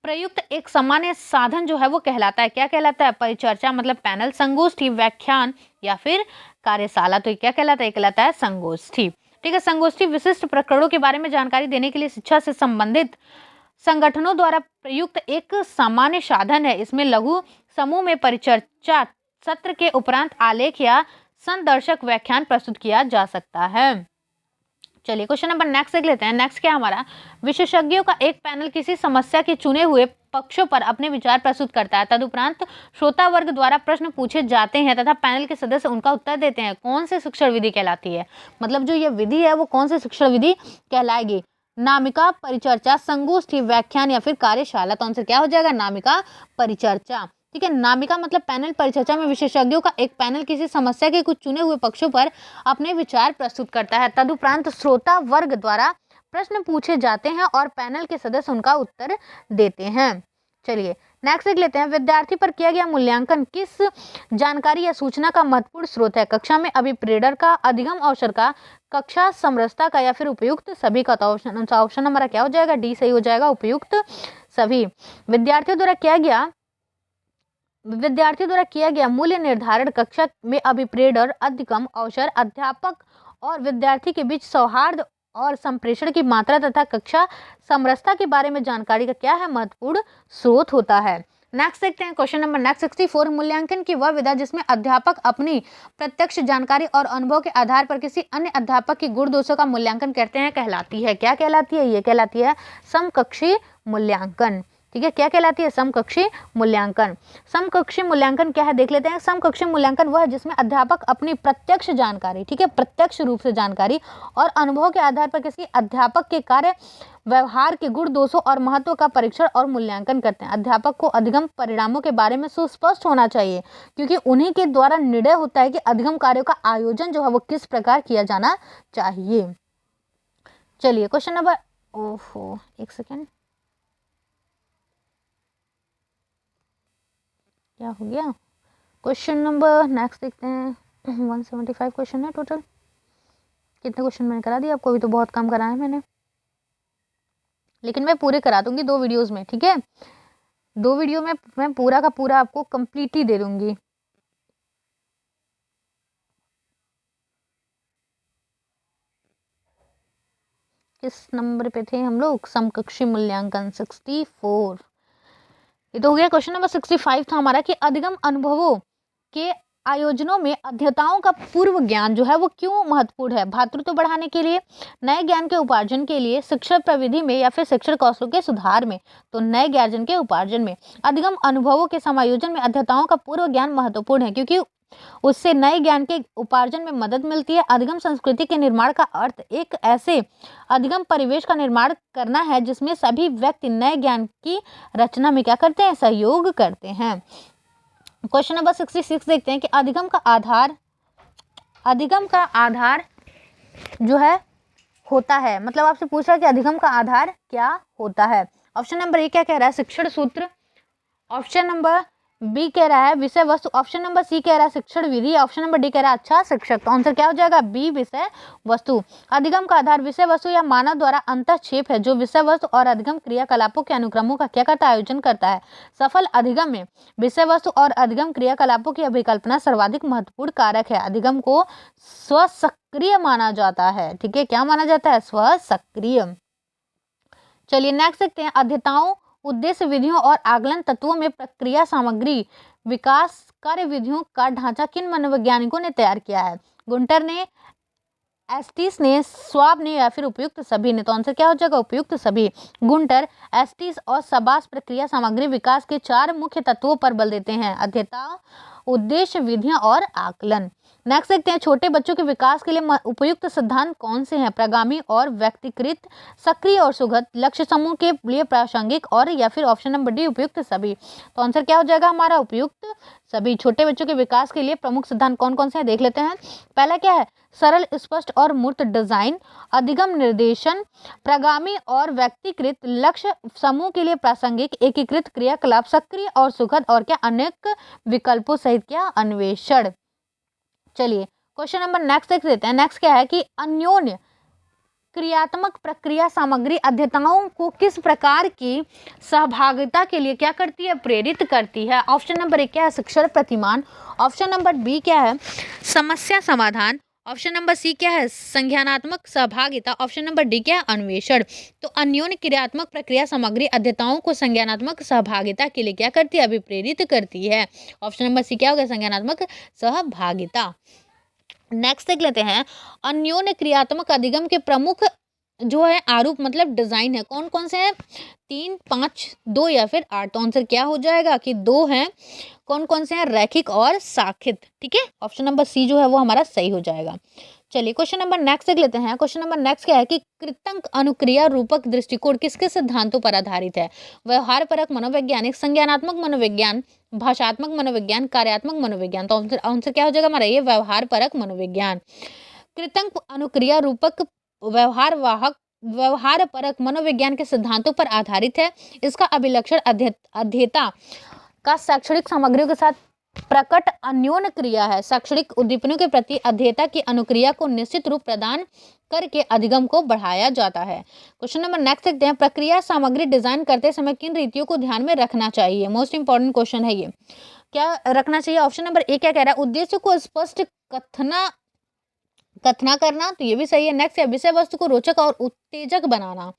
प्रयुक्त एक सामान्य साधन जो है वो कहलाता है। क्या कहलाता है, परिचर्चा मतलब पैनल, संगोष्ठी, व्याख्यान या फिर कार्यशाला। तो ये क्या कहलाता है, कहलाता है संगोष्ठी। ठीक है, संगोष्ठी विशिष्ट प्रकरणों के बारे में जानकारी देने के लिए शिक्षा से संबंधित संगठनों द्वारा प्रयुक्त एक सामान्य साधन है। इसमें लघु समूह में परिचर्चा सत्र के उपरांत आलेख या संदर्शक व्याख्यान प्रस्तुत किया जा सकता है। चलिए क्वेश्चन नंबर नेक्स्ट देख लेते हैं। नेक्स्ट क्या हमारा, विशेषज्ञों का एक पैनल किसी समस्या के चुने हुए पक्षों पर अपने विचार प्रस्तुत करता है। तदुपरांत श्रोता वर्ग द्वारा प्रश्न पूछे जाते हैं तथा पैनल के सदस्य उनका उत्तर देते हैं। कौन से शिक्षण विधि कहलाती है, मतलब जो ये विधि है वो कौन से शिक्षण विधि कहलाएगी। नामिका, परिचर्चा, संगोष्ठी, व्याख्यान या फिर कार्यशाला। तो आंसर क्या हो जाएगा, नामिका परिचर्चा। ठीक है, नामिका मतलब पैनल। परिचर्चा में विशेषज्ञों का एक पैनल किसी समस्या के कुछ चुने हुए पक्षों पर अपने विचार प्रस्तुत करता है। तदुपरांत श्रोता वर्ग द्वारा प्रश्न पूछे जाते हैं और पैनल के सदस्य उनका उत्तर देते हैं। चलिए नेक्स्ट देख लेते हैं, विद्यार्थी पर किया गया मूल्यांकन किस जानकारी या सूचना का महत्वपूर्ण स्रोत है। कक्षा में अभिप्रेरण का, अधिगम अवसर का, कक्षा समरसता का या फिर उपयुक्त सभी का। तो ऑप्शन हमारा क्या हो जाएगा, डी सही हो जाएगा, उपयुक्त सभी। विद्यार्थियों द्वारा किया गया मूल्य निर्धारण कक्षा में अभिप्रेरण, अधिगम अवसर, अध्यापक और विद्यार्थी के बीच सौहार्द और संप्रेषण की मात्रा तथा कक्षा समरसता के बारे में जानकारी का क्या है, महत्वपूर्ण स्रोत होता है। नेक्स्ट देखते हैं क्वेश्चन नंबर नेक्स्ट 64, मूल्यांकन की वह विधा जिसमें अध्यापक अपनी प्रत्यक्ष जानकारी और अनुभव के आधार पर किसी अन्य अध्यापक के गुण दोषों का मूल्यांकन करते हैं कहलाती है। क्या कहलाती है, ये कहलाती है समकक्षी मूल्यांकन। ठीक है, क्या कहलाती है, समकक्षी मूल्यांकन। समकक्षी मूल्यांकन क्या है देख लेते हैं। समकक्षी मूल्यांकन वह है जिसमें अध्यापक अपनी प्रत्यक्ष जानकारी, ठीक है, प्रत्यक्ष रूप से जानकारी और अनुभव के आधार पर किसी अध्यापक के कार्य व्यवहार के गुण दोषों और महत्व का परीक्षण और मूल्यांकन करते हैं। अध्यापक को अधिगम परिणामों के बारे में सुस्पष्ट होना चाहिए क्योंकि उन्हीं के द्वारा निर्णय होता है कि अधिगम कार्यों का आयोजन जो है वो किस प्रकार किया जाना चाहिए। चलिए क्वेश्चन नंबर, ओहो एक सेकेंड, क्या हो गया। क्वेश्चन नंबर नेक्स्ट देखते हैं। 175 क्वेश्चन है टोटल। कितने क्वेश्चन मैंने करा दिया आपको, अभी तो बहुत कम कराए मैंने, लेकिन मैं पूरे करा दूंगी 2 वीडियोस में। ठीक है, 2 वीडियो में मैं पूरा का पूरा आपको कंप्लीट ही दे दूंगी। किस नंबर पे थे हम लोग, समकक्षी मूल्यांकन 64। ये तो हो गया। क्वेश्चन नंबर 65 था हमारा कि अधिगम अनुभवों के आयोजनों में अध्येताओं का पूर्व ज्ञान जो है वो क्यों महत्वपूर्ण है? भातृत्व बढ़ाने के लिए, नए ज्ञान के उपार्जन के लिए, शिक्षण प्रविधि में या फिर शिक्षण कौशल के सुधार में? तो नए ज्ञान के उपार्जन में। अधिगम अनुभवों के समायोजन में अध्येताओं का पूर्व ज्ञान महत्वपूर्ण है क्योंकि उससे नए ज्ञान के उपार्जन में मदद मिलती है। अधिगम संस्कृति के निर्माण का अर्थ एक ऐसे अधिगम परिवेश का निर्माण करना है जिसमें सभी व्यक्ति नए ज्ञान की रचना में क्या करते हैं? सहयोग करते हैं। क्वेश्चन नंबर 66 देखते हैं कि अधिगम का आधार जो है होता है, मतलब आपसे पूछा कि अधिगम का आधार क्या होता है। ऑप्शन नंबर ए क्या कह रहा है? शिक्षण सूत्र। ऑप्शन नंबर बी कह रहा है विषय वस्तु। ऑप्शन नंबर सी कह रहा है शिक्षण विधि। ऑप्शन नंबर डी कह रहा है अच्छा शिक्षक। तो आंसर क्या हो जाएगा? बी विषय वस्तु। अधिगम का आधार विषय वस्तु या मानव द्वारा अंतःक्षेप है जो विषय वस्तु और अधिगम क्रियाकलापों के अनुक्रमों का क्या करता है? आयोजन करता है। सफल अधिगम में विषय वस्तु और अधिगम क्रियाकलापों की अभिकल्पना सर्वाधिक महत्वपूर्ण कारक है। अधिगम को स्वसक्रिय माना जाता है। ठीक है, क्या माना जाता है? स्वसक्रिय। चलिए नेक्स्ट देखते हैं। अध्येताओं, उद्देश्य, विधियों और आकलन तत्वों में प्रक्रिया सामग्री विकास कार्य विधियों का ढांचा किन मनोवैज्ञानिकों ने तैयार किया है? गुंटर ने, एस्टिस ने, स्वाब ने या फिर उपयुक्त सभी ने? तो आंसर क्या हो जाएगा? उपयुक्त सभी। गुंटर, एस्टिस और सबास प्रक्रिया सामग्री विकास के 4 मुख्य तत्वों पर बल देते हैं: अध्येता, उद्देश्य, विधियां और आकलन। नेक्स्ट देखते हैं। छोटे बच्चों के विकास के लिए उपयुक्त सिद्धांत कौन से हैं? प्रगामी और व्यक्तिकृत, सक्रिय और सुगत, लक्ष्य समूह के लिए प्रासंगिक और या फिर ऑप्शन नंबर डी उपयुक्त सभी? तो आंसर क्या हो जाएगा हमारा? उपयुक्त सभी। छोटे बच्चों के विकास के लिए प्रमुख सिद्धांत कौन कौन से हैं देख लेते हैं। पहला क्या है? सरल, स्पष्ट और मूर्त डिजाइन, अधिगम निर्देशन, प्रगामी और व्यक्तिकृत, लक्ष्य समूह के लिए प्रासंगिक, एकीकृत क्रियाकलाप, सक्रिय और सुखद और क्या अनेक विकल्पों सहित क्या अन्वेषण। चलिए क्वेश्चन नंबर नेक्स्ट देख लेते हैं। नेक्स्ट क्या है कि अन्योन्य क्रियात्मक प्रक्रिया सामग्री अध्येताओं को किस प्रकार की सहभागिता के लिए क्या करती है? प्रेरित करती है। ऑप्शन नंबर ए क्या है? शिक्षण प्रतिमान। ऑप्शन नंबर बी क्या है? समस्या समाधान। ऑप्शन नंबर सी क्या है? संज्ञानात्मक सहभागिता। ऑप्शन नंबर डी क्या है? अन्वेषण। तो अन्योन्य क्रियात्मक प्रक्रिया सामग्री अध्येताओं को संज्ञानात्मक सहभागिता के लिए क्या करती है? अभिप्रेरित करती है। ऑप्शन नंबर सी क्या होगा? संज्ञानात्मक सहभागिता। नेक्स्ट देख लेते हैं। अन्योन्य क्रियात्मक अधिगम के प्रमुख जो है आरूप मतलब डिजाइन है, कौन कौन से हैं? 3, 5, 2 या फिर 8? तो आंसर क्या हो जाएगा कि 2 हैं। कौन कौन से हैं? रैखिक और साखित। ठीक है, ऑप्शन नंबर सी जो है वो हमारा सही हो जाएगा। चलिए क्वेश्चन नंबर नेक्स्ट देख लेते हैं। क्वेश्चन नंबर नेक्स्ट क्या है कि कृतंक अनुक्रिया रूपक दृष्टिकोण किसके सिद्धांतों पर आधारित है? व्यवहार परक मनोवैज्ञानिक, संज्ञानात्मक मनोविज्ञान, भाषात्मक मनोविज्ञान, कार्यात्मक मनोविज्ञान? तो आंसर क्या हो जाएगा हमारा? ये व्यवहार परक मनोविज्ञान। कृतंक अनुक्रिया रूपक व्यवहार परक मनोविज्ञान के सिद्धांतों पर आधारित है। इसका अभिलक्षण अध्येता का शैक्षणिक सामग्रियों के साथ प्रकट अन्योन्य क्रिया है। शैक्षणिक उद्दीपनों के प्रति अध्येता की अनुक्रिया को निश्चित रूप प्रदान करके अधिगम को बढ़ाया जाता है। क्वेश्चन नंबर नेक्स्ट देखते हैं। प्रक्रिया सामग्री डिजाइन करते समय किन रीतियों को ध्यान में रखना चाहिए? मोस्ट इंपॉर्टेंट क्वेश्चन है ये। क्या रखना चाहिए? ऑप्शन नंबर ए क्या कह रहा है? उद्देश्य को स्पष्ट कथना करना, तो ये भी सही है। नेक्स्ट है विषय वस्तु को रोचक और उत्तेजक बनाना।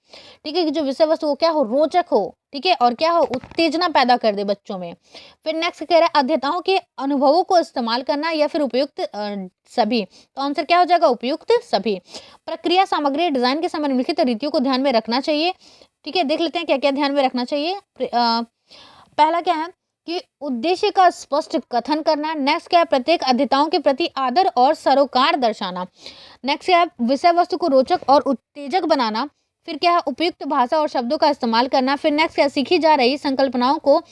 ठीक है, कि जो विषय वस्तु वो क्या हो? रोचक हो। ठीक है, और क्या हो? उत्तेजना पैदा कर दे बच्चों में। फिर नेक्स्ट कह रहा है अध्येताओं के अनुभवों को इस्तेमाल करना या फिर उपयुक्त सभी? तो आंसर क्या हो जाएगा? उपयुक्त सभी। प्रक्रिया सामग्री डिजाइन के समय निम्नलिखित रीतियों को ध्यान में रखना चाहिए। ठीक है, देख लेते हैं क्या क्या ध्यान में रखना चाहिए। पहला क्या है कि उद्देश्य का स्पष्ट कथन करना। नेक्स्ट क्या है? प्रत्येक अध्येताओं के प्रति आदर और सरोकार दर्शाना। नेक्स्ट क्या है? विषय वस्तु को रोचक और उत्तेजक बनाना। फिर क्या है? उपयुक्त भाषा और शब्दों का इस्तेमाल करना। फिर नेक्स्ट क्या? सीखी जा रही संकल्पनाओं को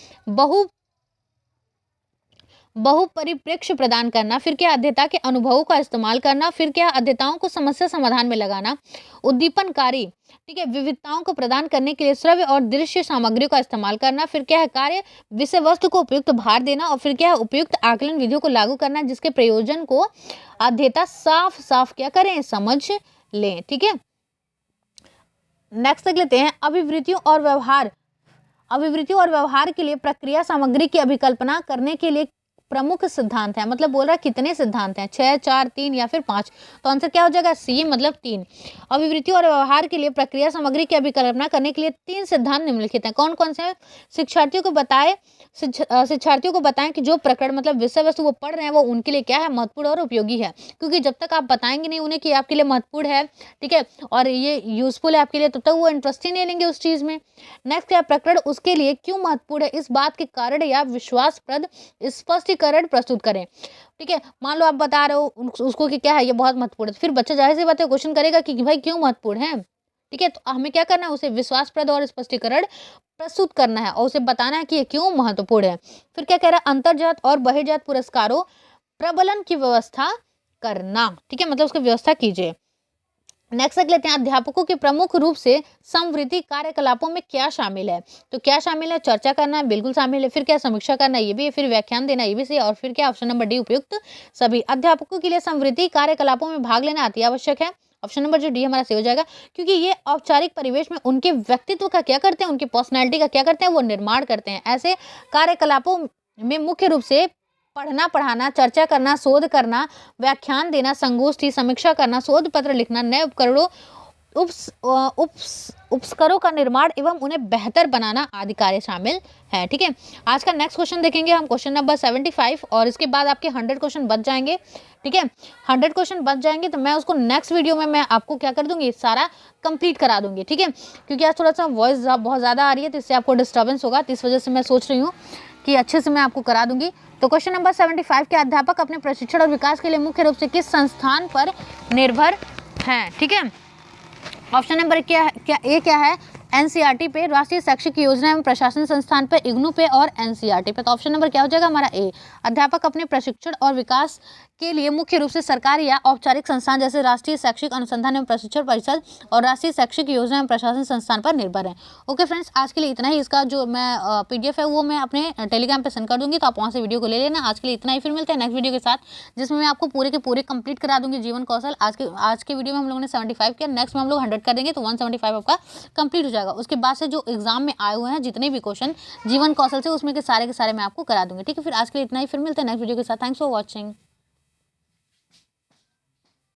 बहुपरिप्रेक्ष्य प्रदान करना। फिर क्या? अध्येता के अनुभवों का इस्तेमाल करना। फिर क्या? अध्येताओं को समस्या समाधान में लगाना। उद्दीपनकारी, ठीक है, विविधताओं को प्रदान करने के लिए श्रव्य और दृश्य सामग्रियों का इस्तेमाल करना। फिर क्या है? कार्य विषय वस्तु को उपयुक्त भार देना। और फिर क्या है? उपयुक्त आकलन विधियों को लागू करना जिसके प्रयोजन को अध्येता साफ साफ क्या करें? समझ लें। ठीक है, नेक्स्ट देख लेते हैं। अभिवृत्तियों और व्यवहार के लिए प्रक्रिया सामग्री की अभिकल्पना करने के लिए प्रमुख सिद्धांत हैं, मतलब बोल रहा है कितने सिद्धांत हैं, 6, 4, 3 या फिर 5। तो आंसर क्या हो जाएगा, सी मतलब 3। अभिवृत्ति और व्यवहार के लिए प्रक्रिया सामग्री की अभिकल्पना करने के लिए 3 सिद्धांत निम्नलिखित हैं। कौन कौन से हैं? शिक्षार्थियों को बताएं कि जो प्रकरण मतलब विषय वस्तु वो पढ़ रहे हैं वो उनके लिए क्या है, महत्वपूर्ण और उपयोगी है। क्योंकि जब तक आप बताएंगे नहीं उन्हें कि आपके लिए महत्वपूर्ण है, ठीक है, और ये यूजफुल है आपके लिए, तब तक वो इंटरेस्ट ही नहीं लेंगे उस चीज में। नेक्स्ट क्या, प्रकरण उसके लिए क्यों महत्वपूर्ण है, इस बात के कारण या विश्वासप्रद स्पष्टीकरण प्रस्तुत करें। ठीक है, मान लो आप बता रहे हो उसको कि क्या है ये बहुत महत्वपूर्ण है, तो फिर बच्चा जाहिर सी बात है क्वेश्चन करेगा कि भाई क्यों महत्वपूर्ण है। ठीक है, तो हमें क्या करना है, उसे विश्वासप्रद और स्पष्टीकरण प्रस्तुत करना है और उसे बताना है कि ये क्यों महत्वपूर्ण है। फिर क्या कह रहा है, अंतर्जात और बहिर्जात पुरस्कारों प्रबलन की व्यवस्था करना। ठीक है, मतलब उसकी व्यवस्था कीजिए। नेक्स्ट देख लेते हैं, अध्यापकों के प्रमुख रूप से समवृत्ति कार्यकलापों में क्या शामिल है। तो क्या शामिल है, चर्चा करना बिल्कुल शामिल है, फिर क्या समीक्षा करना ये भी है, फिर व्याख्यान देना ये भी सही, और फिर क्या ऑप्शन नंबर डी उपयुक्त सभी। अध्यापकों के लिए समवृत्ति कार्यकलापों में भाग लेना अति आवश्यक है। ऑप्शन नंबर जो डी हमारा सही हो जाएगा, क्योंकि ये औपचारिक परिवेश में उनके व्यक्तित्व का क्या करते हैं, उनकी पर्सनैलिटी का क्या करते हैं, वो निर्माण करते हैं। ऐसे कार्यकलापों में मुख्य रूप से पढ़ना, पढ़ाना, चर्चा करना, शोध करना, व्याख्यान देना, संगोष्ठी, समीक्षा करना, शोध पत्र लिखना, नए उपकरणों उपस्करों का निर्माण एवं उन्हें बेहतर बनाना आदि कार्य शामिल है। ठीक है, आज का नेक्स्ट क्वेश्चन देखेंगे हम, क्वेश्चन नंबर 75, और इसके बाद आपके 100 क्वेश्चन बच जाएंगे। ठीक है, 100 क्वेश्चन बच जाएंगे तो मैं उसको नेक्स्ट वीडियो में मैं आपको क्या कर दूंगी, सारा कंप्लीट करा दूंगी। ठीक है, क्योंकि आज थोड़ा सा वॉइस बहुत ज़्यादा आ रही है तो इससे आपको डिस्टर्बेंस होगा, तो इस वजह से मैं सोच रही हूँ कि अच्छे से मैं आपको करा दूंगी। तो क्वेश्चन नंबर 75 के अध्यापक अपने प्रशिक्षण और विकास के लिए मुख्य रूप से किस संस्थान पर निर्भर हैं। ठीक है, ऑप्शन नंबर क्या है, एनसीईआरटी पे, राष्ट्रीय शैक्षिक योजना एवं प्रशासन संस्थान पे, इग्नू पे और एनसीईआरटी पे। तो ऑप्शन नंबर क्या हो जाएगा हमारा ए। अध्यापक अपने प्रशिक्षण और विकास के लिए मुख्य रूप से सरकारी या औपचारिक संस्थान जैसे राष्ट्रीय शैक्षिक अनुसंधान एवं प्रशिक्षण परिषद और राष्ट्रीय शैक्षिक योजना एवं प्रशासन संस्थान पर निर्भर है। ओके फ्रेंड्स, आज के लिए इतना ही। इसका जो मैं पीडीएफ है वो मैं अपने टेलीग्राम पे सेंड कर दूंगी, तो आप वहाँ से वीडियो को ले लेना। आज के लिए इतना ही, फिर मिलते हैं नेक्स्ट वीडियो के साथ, जिसमें मैं आपको पूरे के पूरे कंप्लीट करा दूंगी जीवन कौशल। आज के वीडियो में हम लोगों ने 75 किया, नेक्स्ट में हम लोग 100 कर देंगे तो 175 आपका कंप्लीट हो जाएगा। उसके बाद से जो एग्जाम में आए हुए हैं जितने भी क्वेश्चन जीवन कौशल से, उसमें के सारे मैं आपको करा दूंगी। ठीक है, फिर आज के लिए इतना ही, फिर मिलते हैं नेक्स्ट वीडियो के साथ। Thanks for watching.